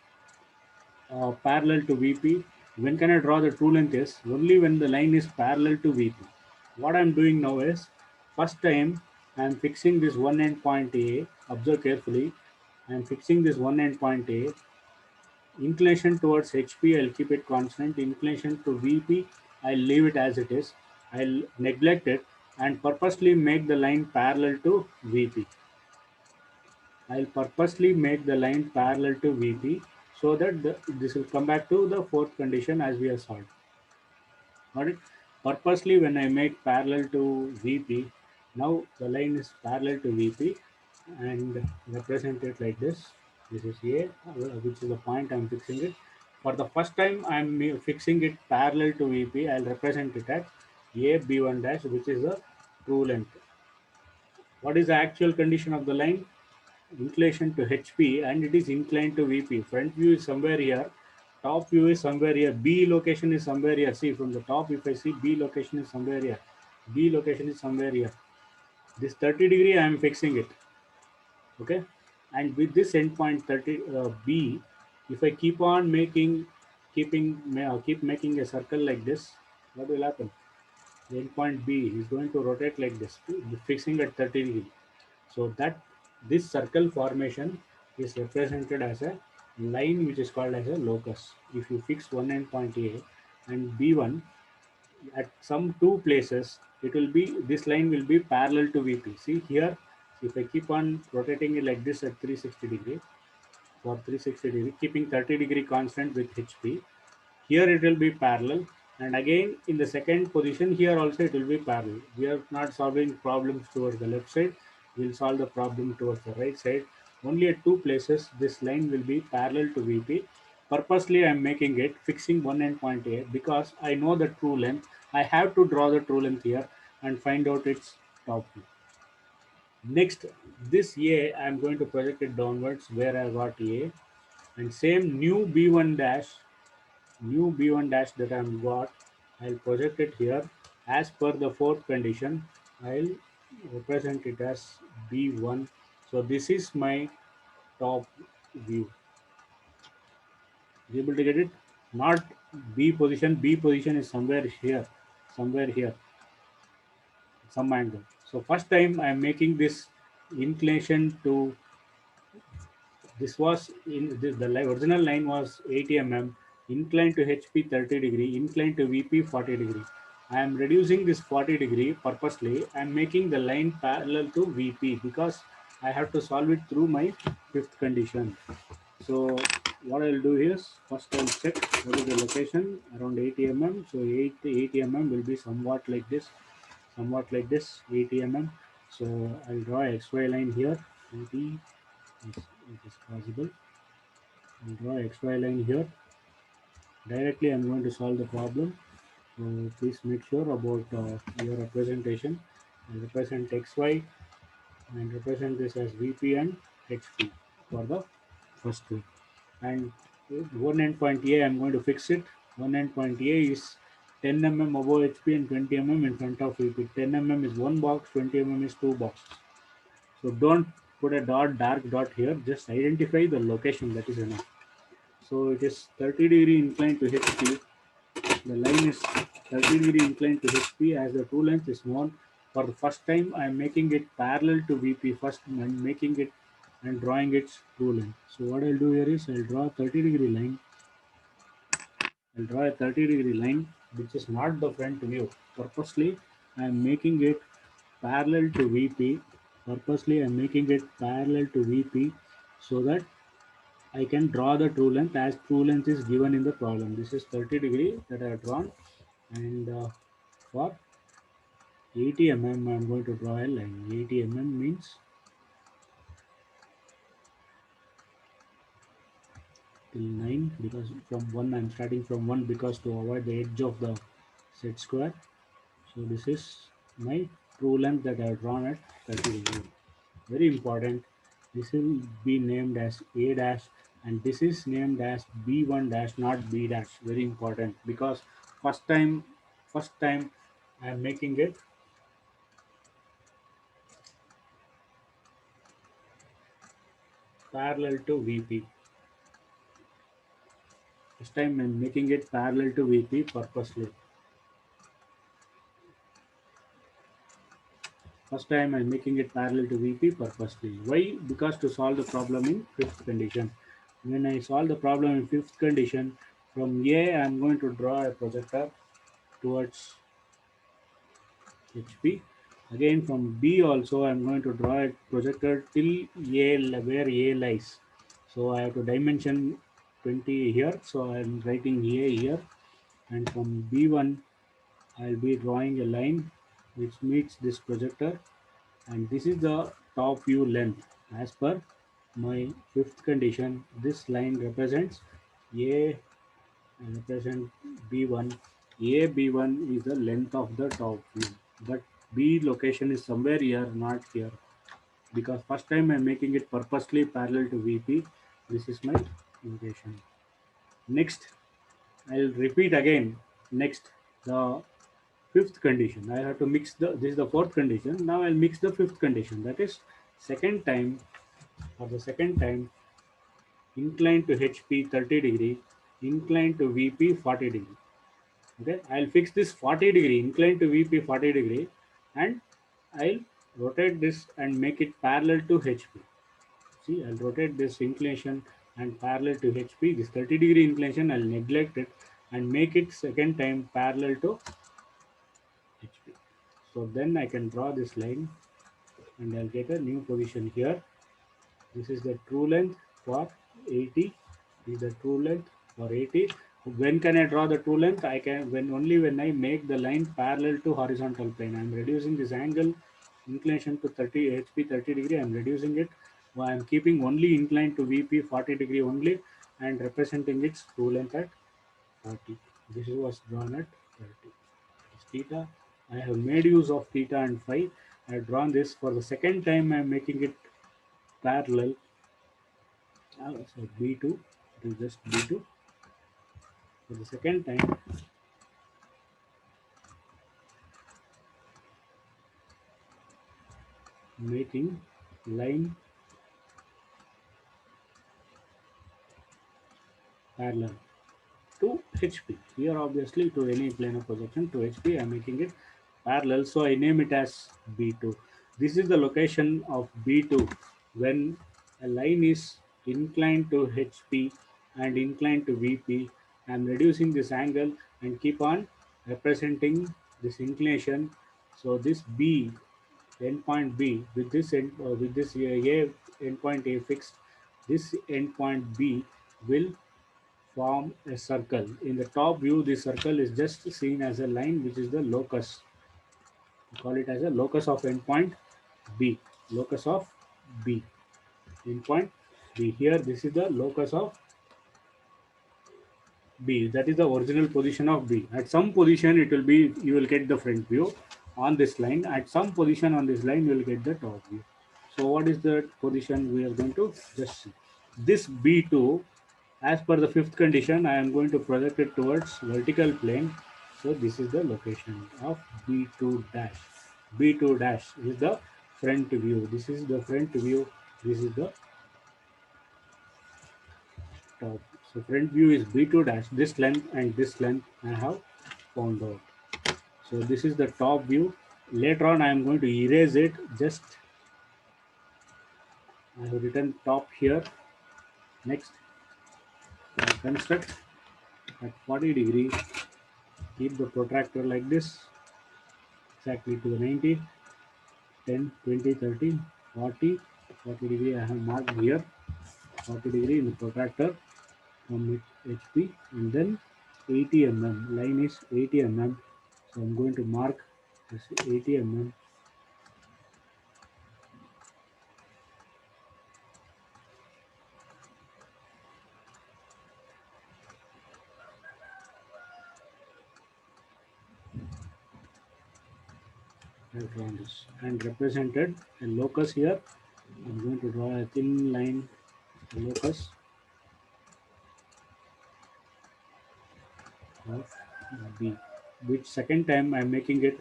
parallel to VP? When can I draw the true length is only when the line is parallel to VP. What I'm doing now is first time I'm fixing this one end point A. Observe carefully. I'm fixing this one end point A. Inclination towards HP, I'll keep it constant. Inclination to VP, I'll leave it as it is. I'll neglect it and purposely make the line parallel to VP. I'll purposely make the line parallel to VP so that this will come back to the fourth condition as we have solved. Got it? Purposely when I make parallel to VP, now the line is parallel to VP and represent it like this. This is A, which is the point I'm fixing it. For the first time I'm fixing it parallel to VP, I'll represent it as A B1 dash, which is the true length. What is the actual condition of the line? Inclination to HP and it is inclined to VP. Front view is somewhere here, top view is somewhere here, B location is somewhere here. See from the top, if I see B location is somewhere here, B location is somewhere here. This 30 degree I am fixing it. Okay, and with this endpoint 30 B, if I keep on keep making a circle like this, what will happen? The endpoint B is going to rotate like this, fixing at 30 degree. So that this circle formation is represented as a line which is called as a locus. If you fix one endpoint A and B1 at some two places, it will be, this line will be parallel to VP. See here, if I keep on rotating it like this at 360 degree, for 360 degree, keeping 30 degree constant with HP, here it will be parallel, and again in the second position here also it will be parallel. We are not solving problems towards the left side, we will solve the problem towards the right side. Only at two places this line will be parallel to VP. Purposely I am making it fixing one endpoint A because I know the true length. I have to draw the true length here and find out its top view. Next, this A I am going to project it downwards where I got A, and same new B1 dash that I've got, I'll project it here. As per the fourth condition, I'll represent it as B1. So this is my top view. You able to get it? Not B position. B position is somewhere here, some angle. So first time I'm making this inclination to, this was in this, the original line was 80 mm, inclined to HP 30 degree, inclined to VP 40 degree. I am reducing this 40 degree purposely. I am making the line parallel to VP because I have to solve it through my fifth condition. So what I'll do is first I'll check what is the location around 80 mm. So 80 mm will be somewhat like this, 80 mm. So I'll draw a XY line here. 80 it is possible. I'll draw XY line here. Directly I'm going to solve the problem. So please make sure about your representation. I'll represent XY and represent this as VP and HP for the first way. And one endpoint A I'm going to fix it. One endpoint A is 10 mm above HP and 20 mm in front of VP. 10 mm is one box, 20 mm is two boxes. So don't put a dark dot here, just identify the location, that is enough. So it is 30 degree inclined to HP. The line is 30 degree inclined to HP as the true length is known. For the first time I am making it parallel to VP. First I am making it and drawing its true length. So what I'll do here is I'll draw a 30-degree line. I'll draw a 30-degree line which is not the front view. Purposely I am making it parallel to VP. Purposely I am making it parallel to VP so that I can draw the true length as true length is given in the problem. This is 30-degree that I have drawn, and for 80 mm I am going to draw a line. 80 mm means till 9, because from 1 I am starting from 1 because to avoid the edge of the set square. So this is my true length that I have drawn at 30 degree. Very important. This will be named as A dash, and this is named as B1 dash, not B dash. Very important, because first time I am making it parallel to VP. This time I am making it parallel to VP purposely. First time I'm making it parallel to VP purposely. Why? Because to solve the problem in fifth condition. When I solve the problem in fifth condition, from A I'm going to draw a projector towards HP. Again from B also I'm going to draw a projector till A, where A lies. So I have to dimension 20 here. So I'm writing A here, and from B1 I'll be drawing a line which meets this projector, and this is the top view length. As per my fifth condition, this line represents A and represent B1. A B1 is the length of the top view, but B location is somewhere here, not here, because first time I'm making it purposely parallel to VP. This is my location. Next, I'll repeat again. Next, the fifth condition. I have to mix the, this is the fourth condition. Now I'll mix the fifth condition. That is second time, for the second time, incline to HP 30 degree, incline to VP 40 degree. Okay, I'll fix this 40 degree, incline to VP 40 degree, and I'll rotate this and make it parallel to HP. See, I'll rotate this inclination and parallel to HP. This 30 degree inclination, I'll neglect it and make it second time parallel to HP. So then I can draw this line and I'll get a new position here. This is the true length for 80. This is the true length for 80. When can I draw the true length? I can when I make the line parallel to horizontal plane. I'm reducing this angle inclination to 30 HP 30 degree. I'm reducing it. I'm keeping only inclined to VP 40 degree only and representing its true length at 40. This was drawn at 30. It's theta. I have made use of theta and phi. I have drawn this for the second time. I'm making it parallel. So B2, it is just B2. For the second time, making line parallel to HP. Here obviously to any planar projection to HP, I am making it parallel. So I name it as B2. This is the location of B2 when a line is inclined to HP and inclined to VP. I am reducing this angle and keep on representing this inclination. So this B, endpoint B, with this A endpoint A fixed, this endpoint B will form a circle. In the top view, the circle is just seen as a line, which is the locus. We call it as a locus of endpoint B. Locus of B. Endpoint B. Here, this is the locus of B. That is the original position of B. At some position, it will be, you will get the front view on this line. At some position on this line, you will get the top view. So what is the position we are going to just see? This B2, as per the fifth condition, I am going to project it towards vertical plane. So this is the location of B2 dash. B2 dash is the front view. This is the front view. This is the top. So front view is B2 dash. This length and this length I have found out. So this is the top view. Later on, I am going to erase it. Just I have written top here. Next, I construct at 40 degree, keep the protractor like this, exactly to the 90, 10, 20, 30, 40, 40 degree I have marked here, 40 degree in the protractor from HP, and then 80 mm, line is 80 mm, so I'm going to mark this 80 mm. I have drawn this and represented a locus here. I'm going to draw a thin line locus of B, which second time I'm making it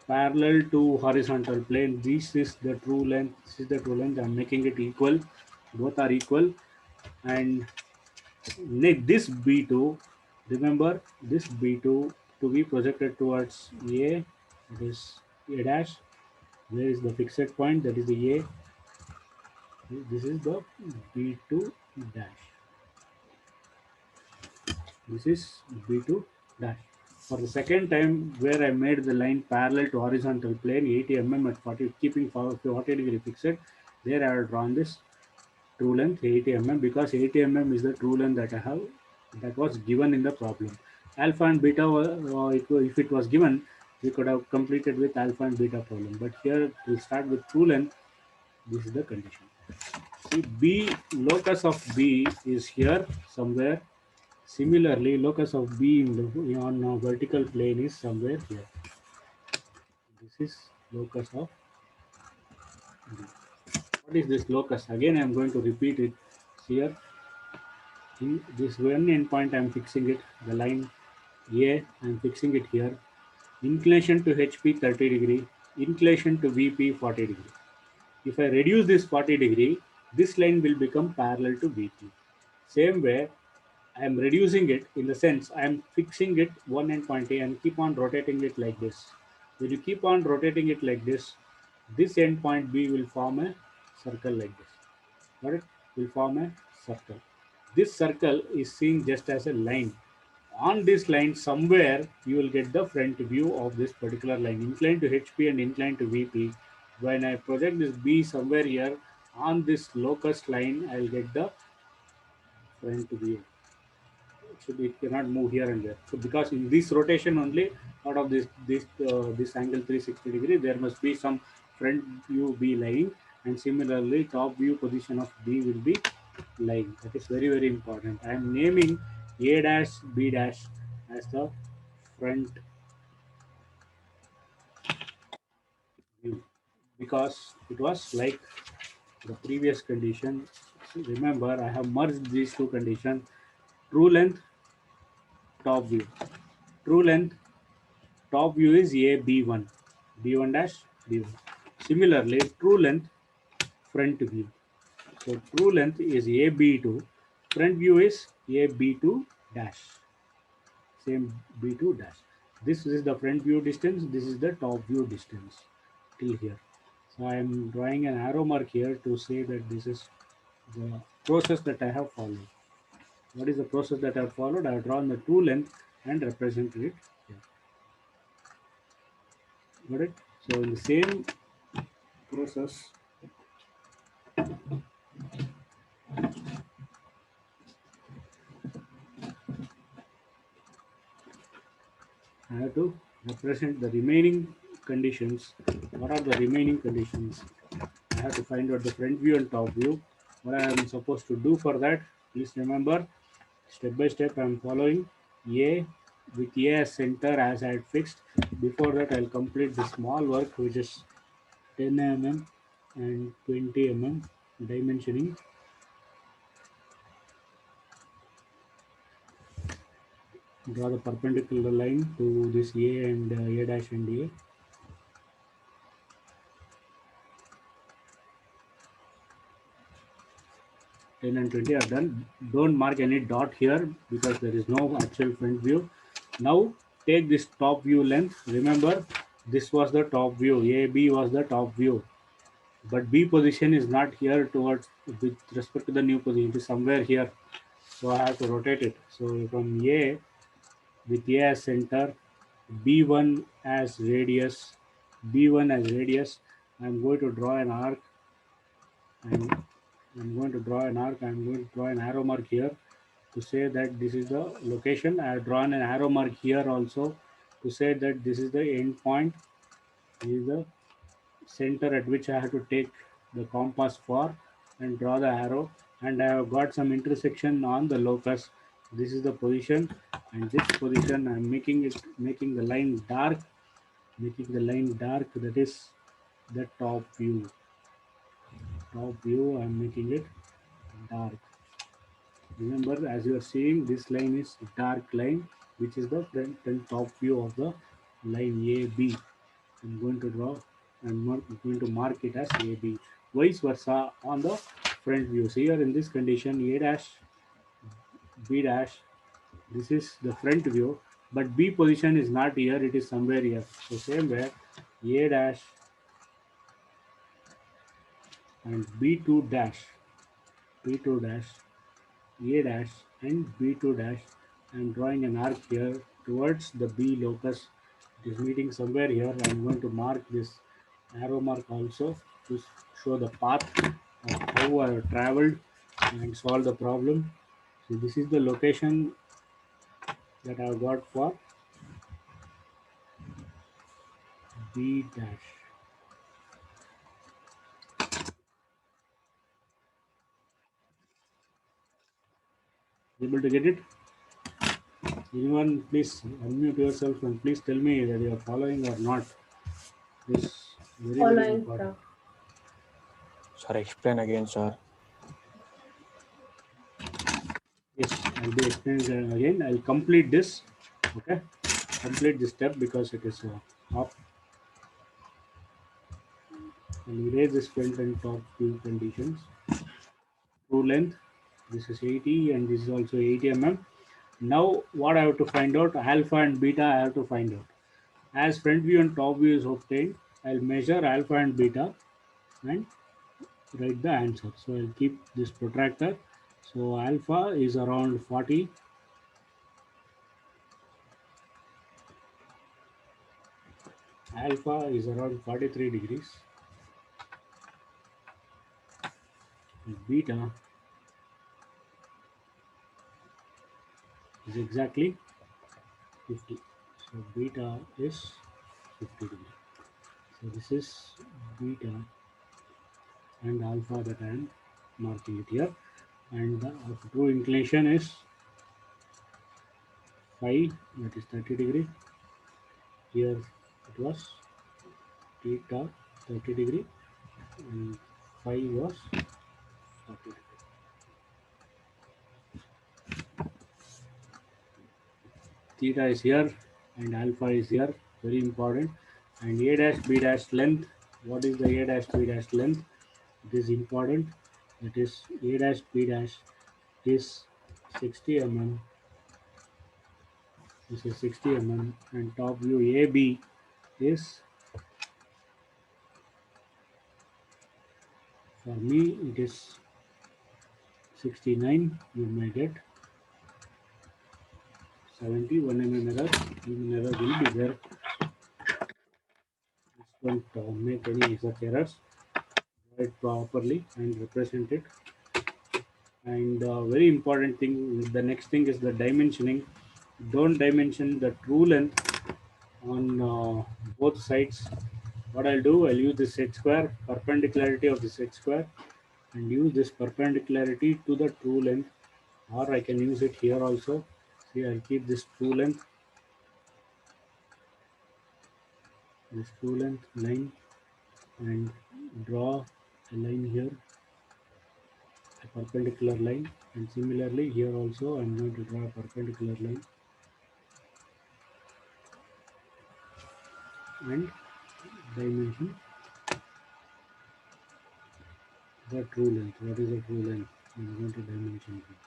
parallel to horizontal plane. This is the true length. This is the true length. I'm making it equal. Both are equal. And this B2, remember this B2 to be projected towards A, that is A dash. Where is the fixed point? That is the A. This is the B2 dash. This is B2 dash. For the second time, where I made the line parallel to horizontal plane 80 mm at 40, keeping 40 degree fixed, there I have drawn this true length 80 mm, because 80 mm is the true length that I have, that was given in the problem. Alpha and beta, if it was given, we could have completed with alpha and beta problem. But here we'll start with true length. This is the condition. See, B, locus of B is here somewhere. Similarly, locus of B in the, on a vertical plane is somewhere here. This is locus of B. What is this locus? Again, I am going to repeat it here. In this one endpoint, I am fixing it. The line A, I am fixing it here. Inclination to HP 30 degree. Inclination to VP 40 degree. If I reduce this 40 degree, this line will become parallel to VP. Same way, I am reducing it in the sense I am fixing it one endpoint A and keep on rotating it like this. When you keep on rotating it like this endpoint B will form a circle like this. Got it? Will form a circle. This circle is seen just as a line. On this line, somewhere you will get the front view of this particular line, inclined to HP and inclined to VP. When I project this B somewhere here on this locus line, I will get the front view. So it cannot move here and there. So because in this rotation only, out of this angle 360 degree, there must be some front view be lying, and similarly top view position of B will be lying. That is very, very important. I am naming A dash B dash as the front view because it was like the previous condition. Remember, I have merged these two conditions: true length, top view. True length, top view is A B1, B1 dash B1. Similarly, true length, front view. So true length is A B2, front view is A B2 dash. Same B2 dash. This is the front view distance, this is the top view distance till here. So I am drawing an arrow mark here to say that this is the process that I have followed. What is the process that I have followed? I have drawn the true length and represented it here. Got it? So in the same process, I have to represent the remaining conditions. What are the remaining conditions? I have to find out the front view and top view. What I am supposed to do for that, please remember, step by step I am following A with A as center as I had fixed. Before that, I'll complete the small work, which is 10 mm and 20 mm dimensioning. Draw the perpendicular line to this A and A dash and A. Ten and 20 are done. Don't mark any dot here because there is no actual front view. Now take this top view length. Remember, this was the top view. AB was the top view. but B position is not here towards with respect to the new position. It is somewhere here, so I have to rotate it. So from A, with A as center, B1 as radius, B1 as radius, I'm going to draw an arc, and I'm going to draw an arc. I'm going to draw an arrow mark here to say that this is the location. I have drawn an arrow mark here also to say that this is the end point. This is the center at which I have to take the compass for and draw the arrow, and I have got some intersection on the locus. This is the position, and this position I'm making the line dark, that is the top view. I'm making it dark. Remember, as you are seeing, this line is dark line, which is the front and top view of the line AB. I'm going to draw and going to mark it as AB. Vice versa on the front view. So here in this condition, A dash, B dash, this is the front view, but B position is not here, it is somewhere here. So same way, A dash and B2 dash, B2 dash, A dash and B2 dash. I'm drawing an arc here towards the B locus. It is meeting somewhere here. I'm going to mark this arrow mark also to show the path of how I have traveled and solve the problem. So this is the location that I have got for B dash. Able to get it? Anyone, please unmute yourself and please tell me that you are following or not. This very Following, important. sir. Sir, explain again, sir. Yes, I'll be explaining again. I'll complete this. Okay, complete this step because it is off. I'll erase this front and top view conditions. True length. This is 80 and this is also 80 mm. Now what I have to find out, alpha and beta I have to find out. As front view and top view is obtained, I'll measure alpha and beta and write the answer. So I'll keep this protractor. So alpha is around 40. Alpha is around 43 degrees. Beta is exactly 50. So beta is 50 degrees. So this is beta and alpha that I am marking it here. And the true inclination is phi, that is 30 degree. Here it was theta 30 degree and phi was 40 degree. Theta is here and alpha is here, very important. And A dash B dash length, what is the A dash B dash length? It is important. That is A dash B dash is 60 mm. This is 60 mm and top view AB is, for me it is 69. You may get 71 mm error. Even error will be there. Just don't make any such errors. Write properly and represent it. And very important thing, the next thing is the dimensioning. Don't dimension the true length on both sides. What I'll do, I'll use this set square, perpendicularity of the set square, and use this perpendicularity to the true length, or I can use it here also. See, I'll keep this true length line and draw a line here, a perpendicular line, and similarly here also I'm going to draw a perpendicular line and dimension the true length. What is the true length? I'm going to dimension this.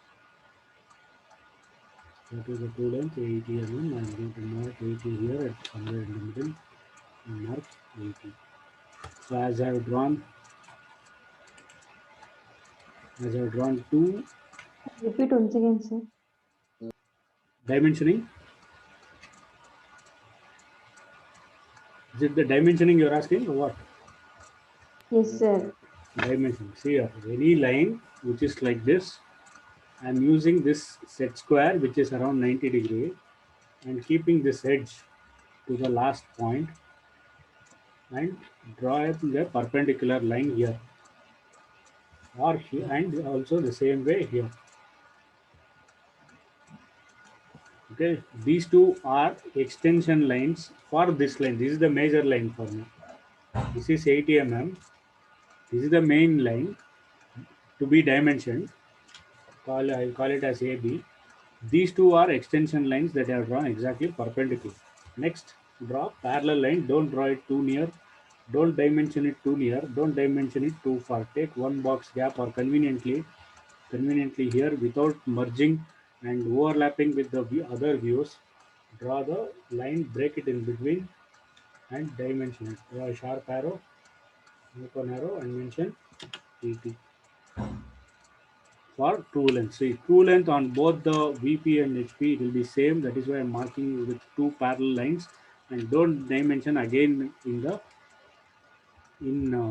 What is the true length? 80 mm. I'm going to mark 80 here at somewhere in the middle and mark 80. So as I have drawn as I've drawn two Repeat once again, sir. dimensioning. Is it the dimensioning you're asking or what? Yes, sir. Dimension. See here, any line which is like this, I'm using this set square which is around 90 degree and keeping this edge to the last point and draw the perpendicular line here or here and also the same way here. Okay, these two are extension lines for this line. This is the major line for me. This is 80 mm. This is the main line to be dimensioned. I'll call it as AB. These two are extension lines that I have drawn exactly perpendicular. Next, draw parallel line. Don't draw it too near. Don't dimension it too near. Don't dimension it too far. Take one box gap or conveniently here without merging and overlapping with the other views. Draw the line, break it in between and dimension it. Draw a sharp arrow, make an arrow and mention TT for true length. See, true length on both the VP and HP will be same. That is why I'm marking with two parallel lines and don't dimension again in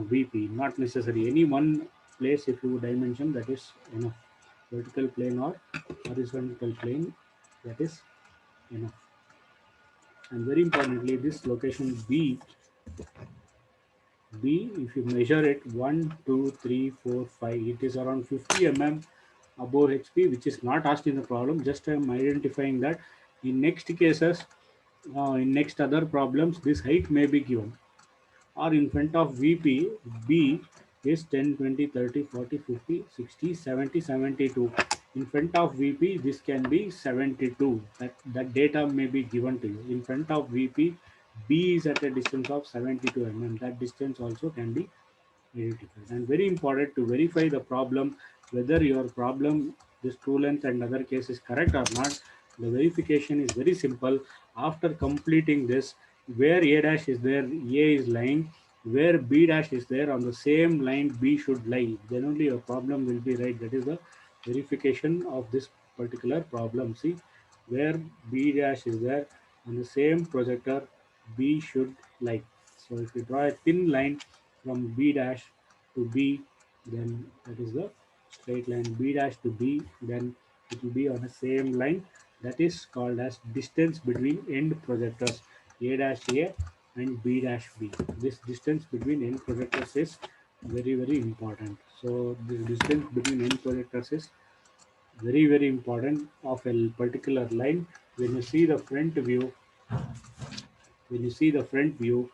VP. Not necessary. Any one place if you dimension that is enough. Vertical plane or horizontal plane that is enough. And very importantly, this location B, if you measure it 1, 2, 3, 4, 5, it is around 50 mm above HP, which is not asked in the problem. Just I am identifying that in next cases, in next other problems, this height may be given. Or in front of VP, B is 10, 20, 30, 40, 50, 60, 70, 72. In front of VP, this can be 72. That data may be given to you. In front of VP, B is at a distance of 72 mm. That distance also can be identified. And very important to verify the problem, whether your problem, this true length and other case is correct or not. The verification is very simple. After completing this, where A dash is there, A is lying. Where B dash is there, on the same line B should lie. Then only your problem will be right. That is the verification of this particular problem. See, where B dash is there, on the same projector B should lie. So if you draw a thin line from B dash to B, then that is the straight line. B dash to B, then it will be on the same line. That is called as distance between end projectors A dash A and B dash B. This distance between end projectors is very important. So this distance between end projectors is very important of a particular line. When you see the front view, when you see the front view,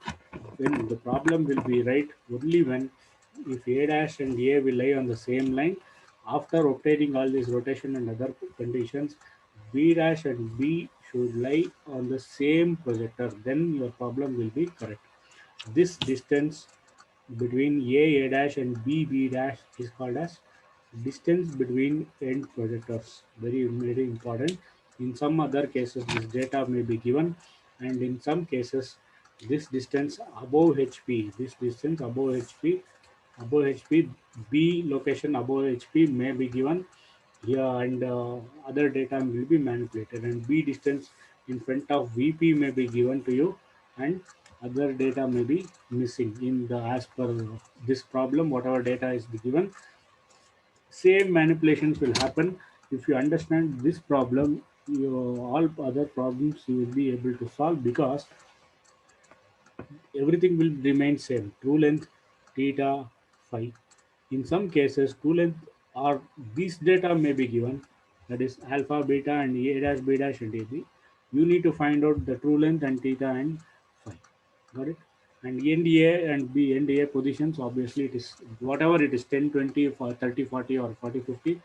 when the problem will be right only when if A dash and A will lie on the same line, after obtaining all this rotation and other conditions, B dash and B should lie on the same projector, then your problem will be correct. This distance between A dash and B dash is called as distance between end projectors. Very important. In some other cases, this data may be given, and in some cases, this distance above HP, above HP, B location above HP may be given here, and other data will be manipulated, and B distance in front of VP may be given to you, and other data may be missing in the as per this problem. Whatever data is given, same manipulations will happen. If you understand this problem, all other problems you will be able to solve, because everything will remain same. True length, theta, phi. In some cases, true length or these data may be given, that is alpha, beta, and A dash, B dash, and AB. You need to find out the true length and theta and phi. Got it? And NDA and B NDA positions, obviously it is whatever it is 10, 20, 30, 40, or 40, 50.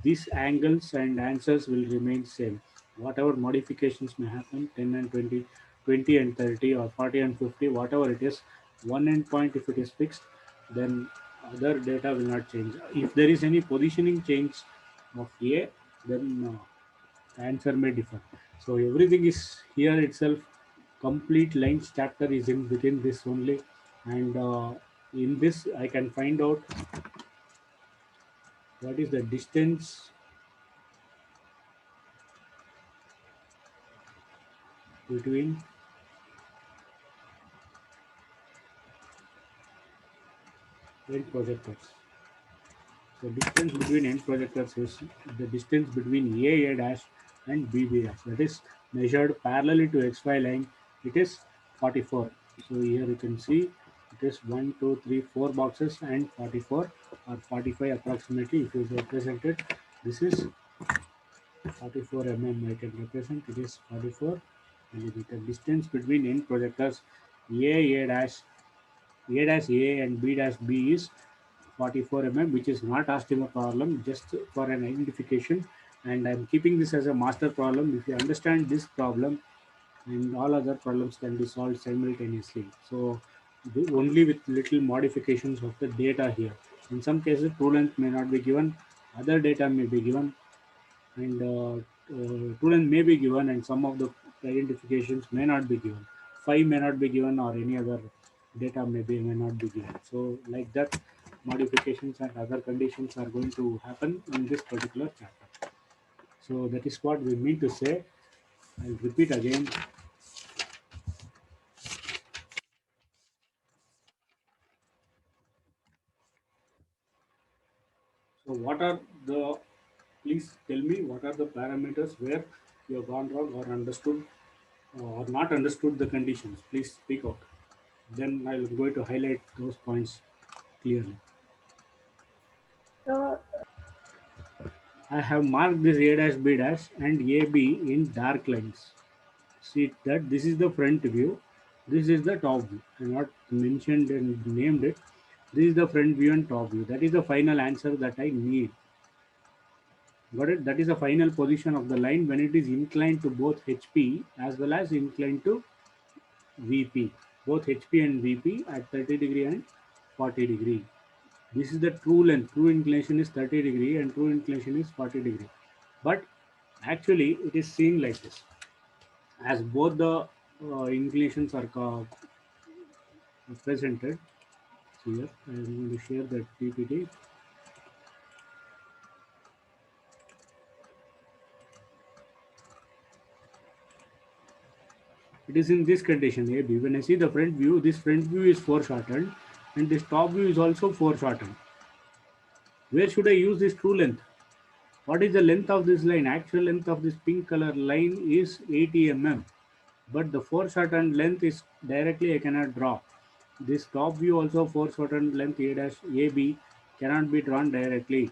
These angles and answers will remain same. Whatever modifications may happen, 10 and 20, 20 and 30, or 40 and 50, whatever it is, one endpoint if it is fixed, then other data will not change. If there is any positioning change of A, then answer may differ. So everything is here itself. Complete lines chapter is in within this only, and in this I can find out what is the distance between end projectors. The distance between end projectors is the distance between A dash and B dash. That is measured parallelly to XY line. It is 44. So here you can see it is 1, 2, 3, 4 boxes and 44 or 45 approximately. If you represent it, this is 44 mm. I can represent it is 44 millimeter. Distance between end projectors A dash A and B dash B is 44 which is not asked in a problem, just for an identification. And I'm keeping this as a master problem. If you understand this problem, and all other problems can be solved simultaneously. So only with little modifications of the data here. In some cases, true length may not be given, other data may be given, and true length may be given, and some of the identifications may not be given. Phi may not be given, or any other data may not be given. So like that, modifications and other conditions are going to happen in this particular chapter. So that is what we mean to say. I'll repeat again. So what are the, please tell me what are the parameters where you have gone wrong or understood or not understood the conditions. Please speak out. Then I'll going to highlight those points clearly. So, I have marked this A dash B dash and AB in dark lines. See that this is the front view, this is the top view. I have not mentioned and named it. This is the front view and top view. That is the final answer that I need. Got it? That is the final position of the line when it is inclined to both HP as well as inclined to VP. Both HP and VP at 30 degree and 40 degree. This is the true length. True inclination is 30 degree and true inclination is 40 degree. But actually it is seen like this. As both the inclinations are presented here, I am going to share that PPT. It is in this condition AB. When I see the front view, this front view is foreshortened and this top view is also foreshortened. Where should I use this true length? What is the length of this line? Actual length of this pink color line is 80 mm. But the foreshortened length is directly I cannot draw. This top view also foreshortened length A dash AB cannot be drawn directly.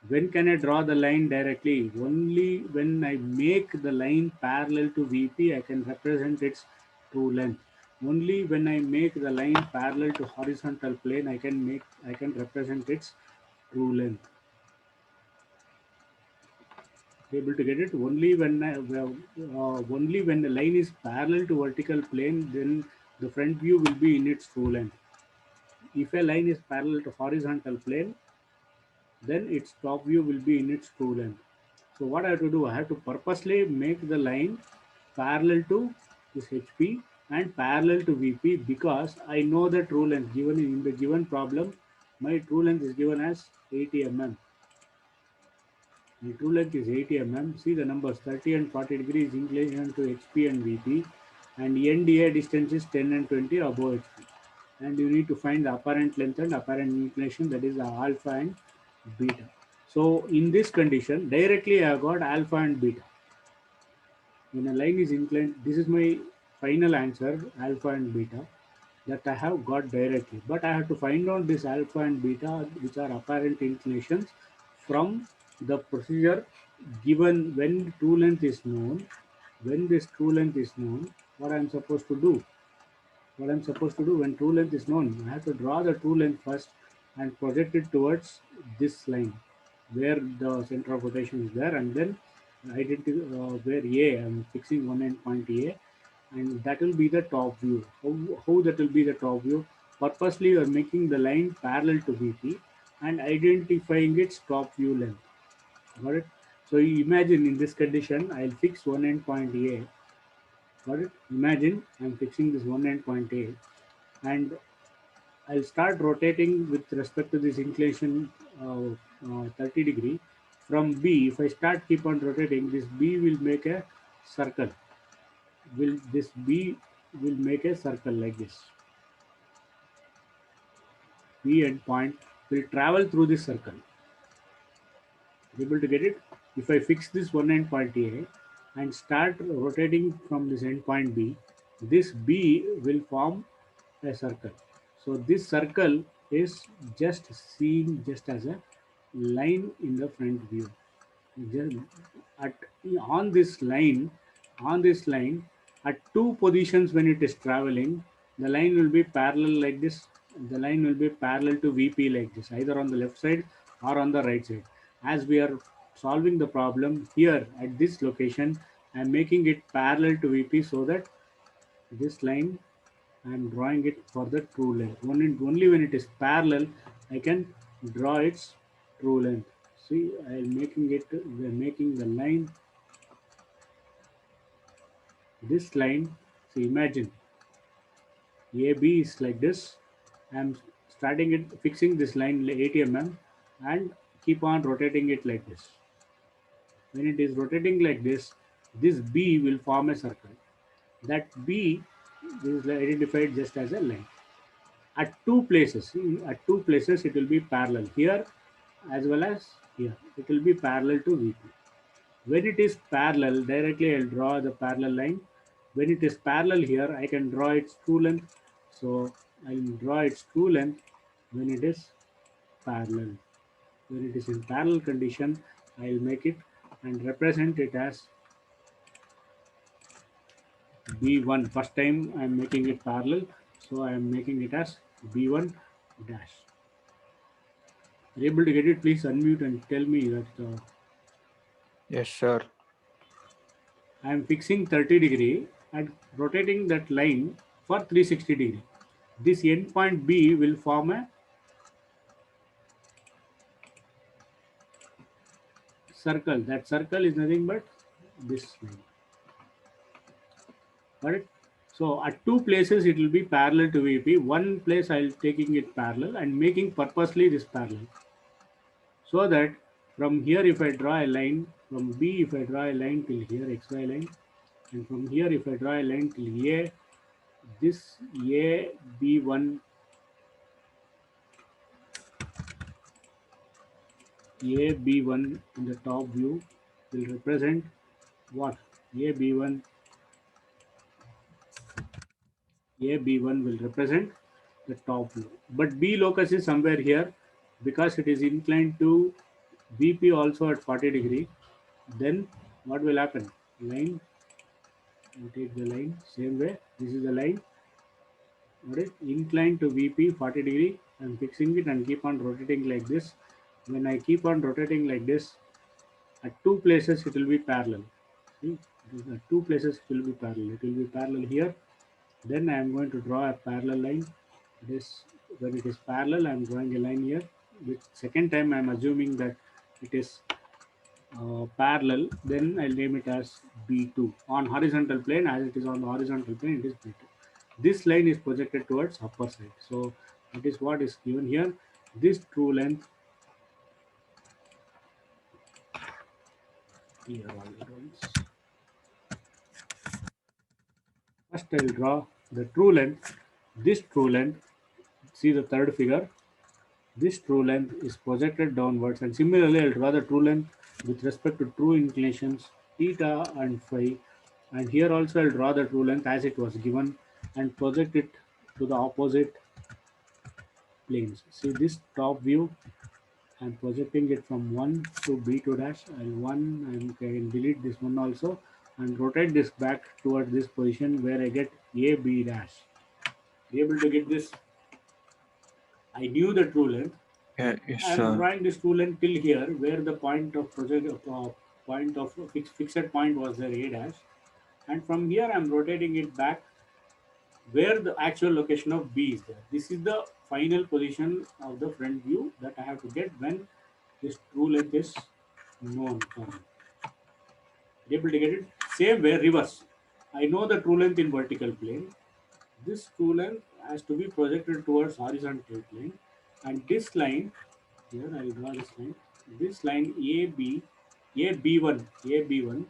When can I draw the line directly? Only when I make the line parallel to VP, I can represent its true length. Only when I make the line parallel to horizontal plane, I can represent its true length. Able to get it? Only when the line is parallel to vertical plane, then the front view will be in its true length. If a line is parallel to horizontal plane, then its top view will be in its true length. So what I have to do, I have to purposely make the line parallel to this HP and parallel to VP, because I know the true length given in the given problem. My true length is given as 80 mm. The true length is 80 mm. See the numbers 30 and 40 degrees inclination to HP and VP, and NDA distance is 10 and 20 above HP. And you need to find the apparent length and apparent inclination, that is the alpha and beta. So in this condition, directly I got alpha and beta. When a line is inclined, this is my final answer, alpha and beta, that I have got directly. But I have to find out this alpha and beta, which are apparent inclinations, from the procedure given when true length is known. When this true length is known, what I am supposed to do? What I'm supposed to do when true length is known, I have to draw the true length first and project it towards this line where the center of rotation is there, and then identify where A, I'm fixing one end point A, and that will be the top view. How that will be the top view? Purposely you are making the line parallel to VP and identifying its top view length. Got it? So you imagine in this condition, I'll fix one end point A. Got it? Imagine I'm fixing this one end point A, and I'll start rotating with respect to this inclination 30 degree. From B, if I start keep on rotating, this B will make a circle. This B will make a circle like this. B endpoint will travel through this circle. Able to get it? If I fix this one endpoint A and start rotating from this endpoint B, this B will form a circle. So this circle is just seen just as a line in the front view. Just at on this line, on this line, at two positions when it is traveling, the line will be parallel like this. The line will be parallel to VP like this, either on the left side or on the right side. As we are solving the problem here at this location, I am making it parallel to VP so that this line I am drawing it for the true length. Only when it is parallel, I can draw its true length. See, I am making it, we are making the line, this line. See, imagine AB is like this. I am starting it, fixing this line 80 mm and keep on rotating it like this. When it is rotating like this B will form a circle. That B is identified just as a line. At two places, it will be parallel here as well as here. It will be parallel to VP. When it is parallel, directly I'll draw the parallel line. When it is parallel here, I can draw its true length. So I'll draw its true length when it is parallel. When it is in parallel condition, I'll make it and represent it as B1. First time I'm making it parallel, so I'm making it as B1 dash. Are you able to get it? Please unmute and tell me that Yes, sir. I'm fixing 30 degree and rotating that line for 360 degree. This endpoint B will form a circle. That circle is nothing but this line. Got it? So at two places it will be parallel to VP. One place I'll taking it parallel and making purposely this parallel. So that from here if I draw a line, from B if I draw a line till here, XY line, and from here if I draw a line till A, this A B1 A B1 in the top view will represent what? A B1 will represent the top view. But B locus is somewhere here because it is inclined to VP also at 40 degree. Then what will happen? Line, I'll take the line same way. This is the line. Got it? Inclined to VP 40 degree. I'm fixing it and keep on rotating like this. When I keep on rotating like this, at two places it will be parallel. See, at two places it will be parallel. It will be parallel here. Then I am going to draw a parallel line. This when it is parallel, I am drawing a line here. With second time, I am assuming that it is parallel. Then I'll name it as B2 on horizontal plane. As it is on the horizontal plane, it is B2. This line is projected towards upper side. So that is what is given here. This true length. Here all the drawings. First, I will draw the true length. This true length. See the third figure. This true length is projected downwards, and similarly I'll draw the true length with respect to true inclinations theta and phi, and here also I'll draw the true length as it was given and project it to the opposite planes. See this top view, I'm projecting it from 1 to B2 dash and 1, and I can delete this one also and rotate this back towards this position where I get AB dash. Be able to get this? I knew the true length. Yeah, yes, I am sir. drawing this true length till here, where the point of fixed point was there A dash, and from here I am rotating it back where the actual location of B is there. This is the final position of the front view that I have to get when this true length is known for me. Able to get it? Same way reverse. I know the true length in vertical plane. This true length has to be projected towards horizontal plane, and this line here, I'll draw this line. This line AB1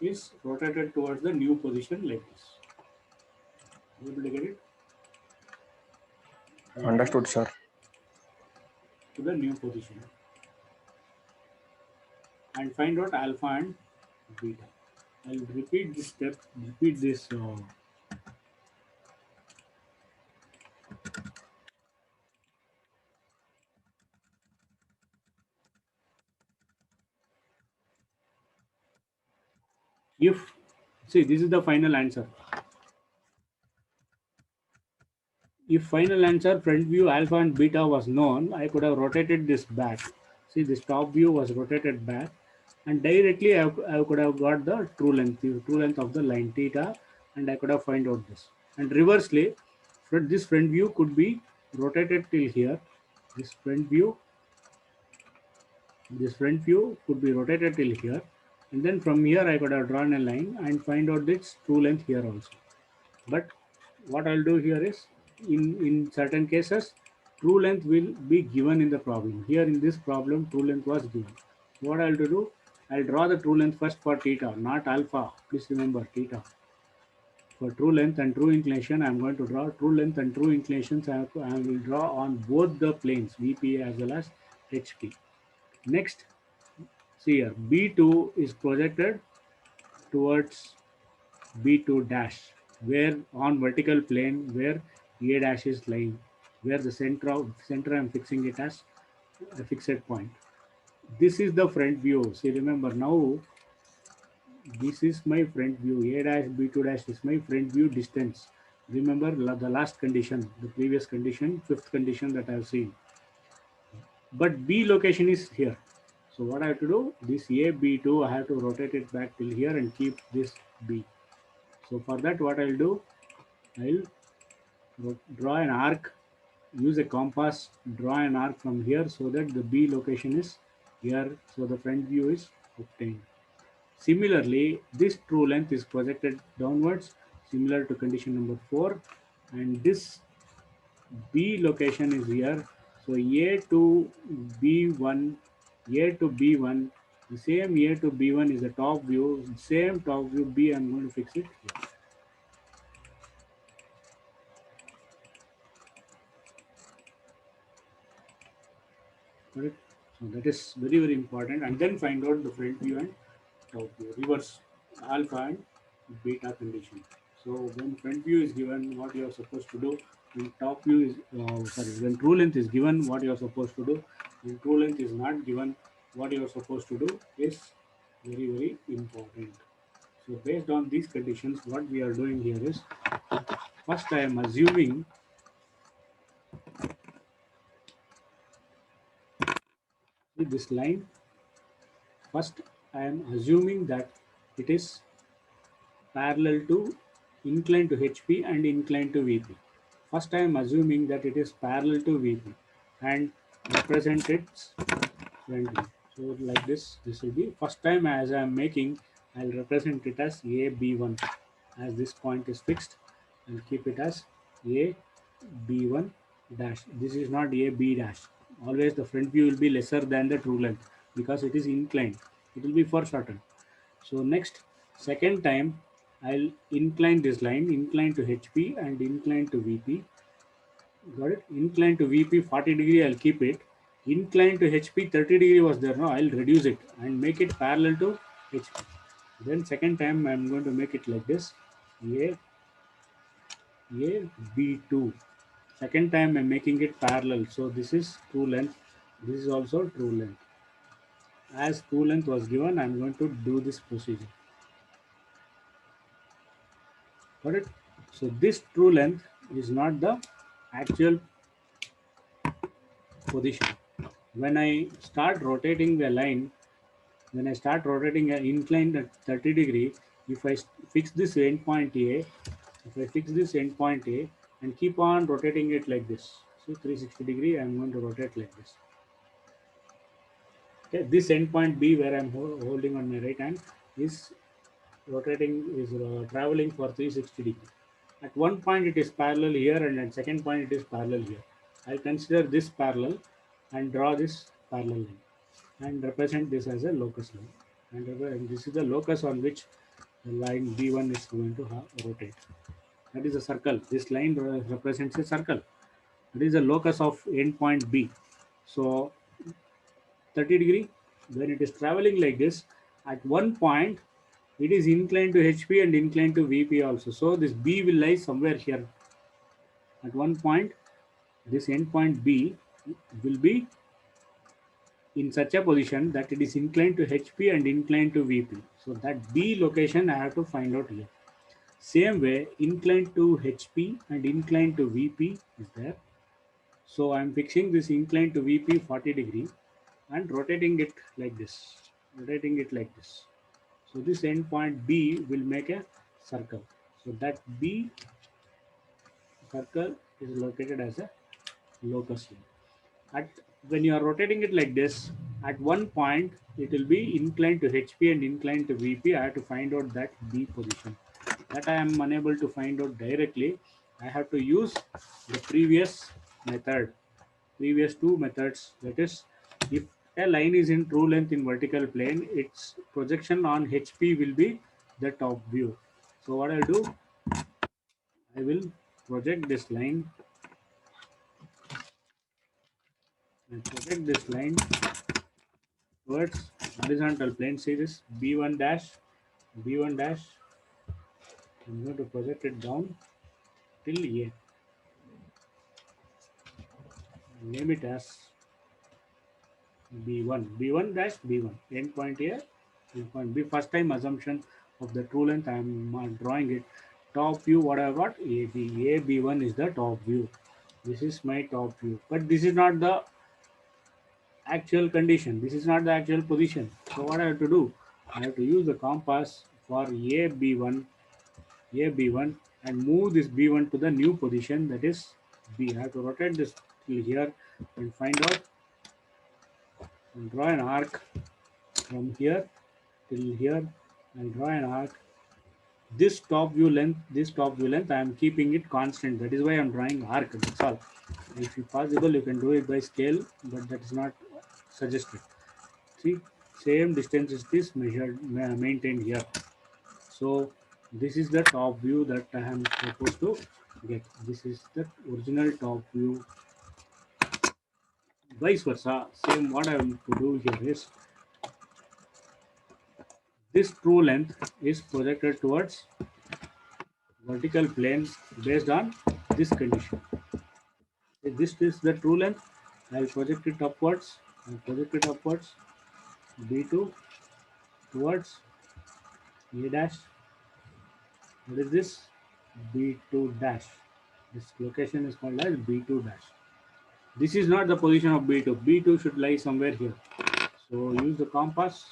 is rotated towards the new position like this. You able to get it? Understood, sir. To the new position, and find out alpha and beta. I'll repeat this step. Repeat this. If see, this is the final answer. If final answer front view alpha and beta was known, I could have rotated this back. See, this top view was rotated back, and directly I could have got the true length of the line theta, and I could have find out this. And reversely, this front view could be rotated till here. This front view could be rotated till here, and then from here I could have drawn a line and find out its true length here also. But what I'll do here is, in certain cases, true length will be given in the problem. Here in this problem, true length was given. What I'll do, I'll draw the true length first for theta, not alpha. Please remember theta. For true length and true inclination, I'm going to draw true length and true inclinations. I will draw on both the planes, VP as well as HP. Next, see here, B2 is projected towards B2 dash, where on vertical plane where A dash is lying, where the center I'm fixing it as a fixed point. This is the front view. See, remember now, this is my front view. A dash, B2 dash is my front view distance. Remember the last condition, the previous condition, fifth condition that I've seen. But B location is here. So what I have to do, this A, B2, I have to rotate it back till here and keep this B. So for that, what I'll do, I'll draw an arc, use a compass, draw an arc from here so that the B location is here, so the front view is obtained. Similarly, this true length is projected downwards, similar to condition number 4, and this B location is here. So A to B1, the same A to B1 is the top view, same top view B, I'm going to fix it here. Correct? So that is very, very important. And then find out the front view and top view, reverse alpha and beta condition. So when front view is given, what you are supposed to do, when top view is, when true length is given, what you are supposed to do, when true length is not given, what you are supposed to do is very, very important. So based on these conditions, what we are doing here is, first I am assuming this line. First, I am assuming that it is parallel to inclined to HP and inclined to VP. First, I am assuming that it is parallel to VP and represent its front view. So like this will be first time as I am making, I'll represent it as AB1, as this point is fixed. I'll keep it as AB1 dash. This is not AB dash. Always the front view will be lesser than the true length because it is inclined. It will be foreshortened. So next, second time, I'll incline this line, incline to HP and incline to VP. Got it? Incline to VP 40 degree, I'll keep it. Incline to HP 30 degree was there. Now I'll reduce it and make it parallel to HP. Then second time, I'm going to make it like this. B2. Second time, I'm making it parallel. So this is true length. This is also true length. As true length was given, I'm going to do this procedure. Got it? So this true length is not the actual position. When I start rotating the line, when I start rotating an inclined at 30 degree, if I fix this endpoint A, and keep on rotating it like this, so 360 degree, I'm going to rotate like this. Okay, this endpoint B where I'm holding on my right hand is rotating, is traveling for 360 degree. At one point it is parallel here, and at second point it is parallel here. I'll consider this parallel and draw this parallel line and represent this as a locus line. And this is the locus on which the line B1 is going to rotate. That is a circle. This line represents a circle. That is the locus of endpoint B. So 30 degree, when it is traveling like this, at one point it is inclined to HP and inclined to VP also. So this B will lie somewhere here. At one point, this endpoint B will be in such a position that it is inclined to HP and inclined to VP. So that B location I have to find out here. Same way, inclined to HP and inclined to VP is there. So I'm fixing this inclined to VP 40 degree and rotating it like this. Rotating it like this. So this endpoint B will make a circle. So that B circle is located as a locus line. When you are rotating it like this, at one point it will be inclined to HP and inclined to VP. I have to find out that B position. That I am unable to find out directly. I have to use the previous method, previous two methods. That is, if a line is in true length in vertical plane, its projection on HP will be the top view. So what I'll do, I will project this line and project this line towards horizontal plane. See this B1 dash, B1 dash. I'm going to project it down till A. Name it as B1, B1 dash B1. Endpoint A, endpoint B. First time assumption of the true length. I am drawing it. Top view, what I got? AB. AB1 is the top view. This is my top view. But this is not the actual condition. This is not the actual position. So what I have to do? I have to use the compass for AB1, AB1 and move this B1 to the new position, that is B. I have to rotate this till here and find out and draw an arc from here till here and draw an arc. This top view length, I am keeping it constant. That is why I am drawing arc. That's all. If possible, you can do it by scale, but that is not suggested. See, same distance is this measured, maintained here. So this is the top view that I am supposed to get. This is the original top view. Vice versa, same what I am to do here is this true length is projected towards vertical plane based on this condition. If this is the true length, I'll project it upwards. B2 towards A dash. What is this? B2 dash. This location is called as B2 dash. This is not the position of B2. B2 should lie somewhere here. So use the compass.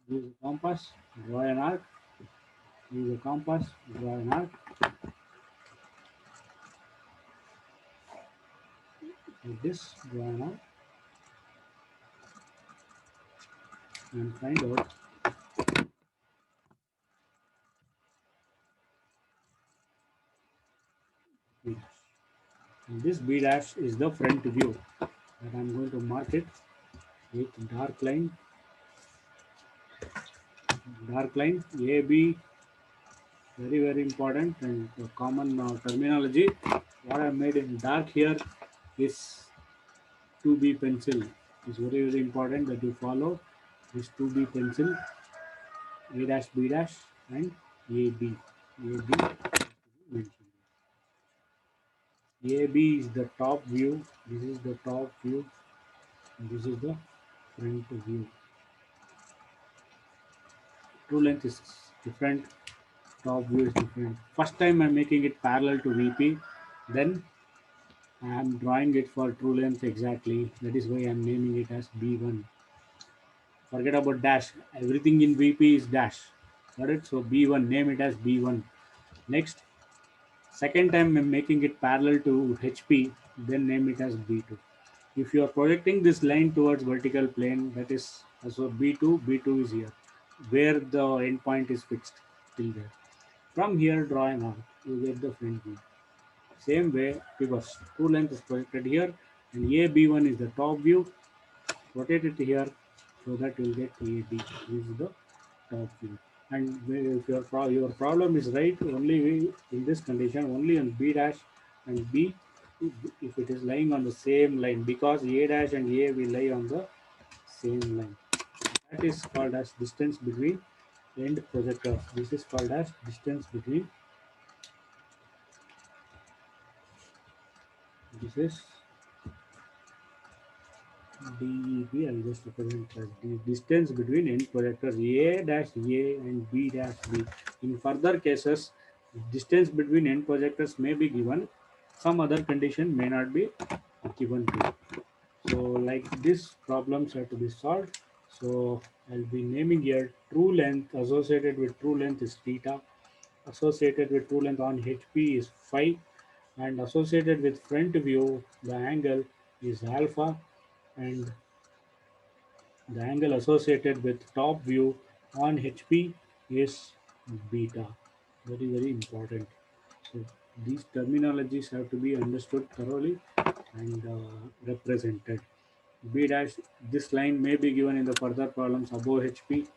Draw an arc. Use the compass, draw an arc. Like this, draw an arc. And find out B dash. And this B dash is the front view. And I'm going to mark it with dark line. Dark line, AB, very, very important and common terminology. What I made in dark here is 2B pencil. It's very, very important that you follow this 2B pencil, A dash, B dash, and AB. AB is the top view. This is the top view. And this is the front view. True length is different. Top view is different. First time I'm making it parallel to VP. Then I'm drawing it for true length exactly. That is why I'm naming it as B1. Forget about dash. Everything in VP is dash. Got it? So B1, name it as B1. Next, second time I'm making it parallel to HP, then name it as B2. If you are projecting this line towards vertical plane, that is also B2. B2 is here, where the endpoint is fixed till there. From here, draw an arc. you get the front view. Same way, reverse. True length is projected here, and AB1 is the top view. Rotate it here so that you'll get AB. This is the top view. And if your problem is right, only in this condition, only on B dash and B, if it is lying on the same line, because A dash and A will lie on the same line. That is called as distance between end projectors. This is called as distance between. This is DEB. I'll just represent as the distance between end projectors A dash A and B dash B. In further cases, distance between end projectors may be given. Some other condition may not be given to. So like this problems have to be solved. So I'll be naming here true length associated with true length is theta, associated with true length on HP is phi, and associated with front view the angle is alpha, and the angle associated with top view on HP is beta. Very, very important. So these terminologies have to be understood thoroughly and represented. B dash, this line may be given in the further problems above HP.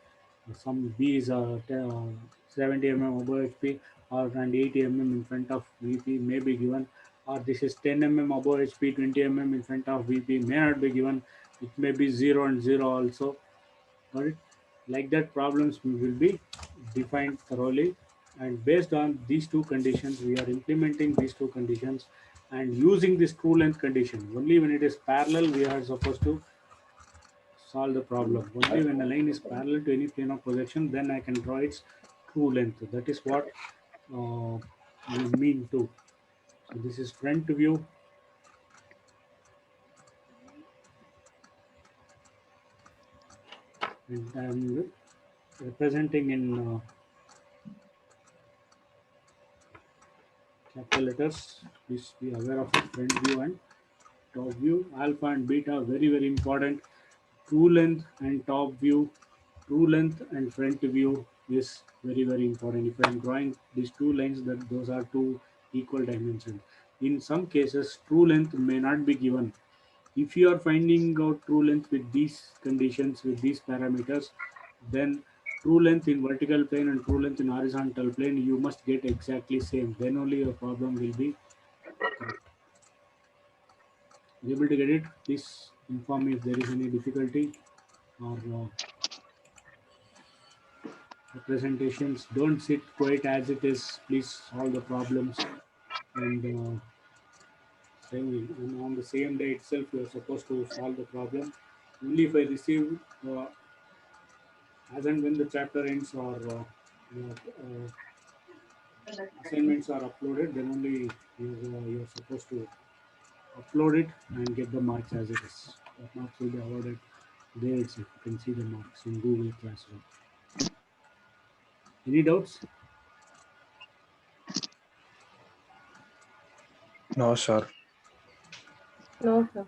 Some B is 70 mm above HP or and 80 mm in front of VP may be given, or this is 10 mm above HP, 20 mm in front of VP may not be given. It may be 0 and 0 also. Got it? Like that, problems will be defined thoroughly, and based on these two conditions, we are implementing these two conditions and using this true length condition. Only when it is parallel, we are supposed to solve the problem. Only when a line is parallel to any plane of projection, then I can draw its true length. That is what we mean to. So this is front view. And I'm representing in capital letters. Please be aware of it. Front view and top view. Alpha and beta, very, very important. True length and top view, true length and front view is very, very important. If I am drawing these two lines, that those are two equal dimensions. In some cases, true length may not be given. If you are finding out true length with these conditions, with these parameters, then true length in vertical plane and true length in horizontal plane, you must get exactly same. Then only your problem will be correct. Able to get it? Please inform me if there is any difficulty or representations. Don't sit quite as it is. Please solve the problems and on the same day itself you are supposed to solve the problem. Only if I receive as and when the chapter ends or assignments are uploaded, then only you're supposed to upload it and get the marks as it is. The marks will be awarded there itself. You can see the marks in Google Classroom. Any doubts? No, sir. No, sir.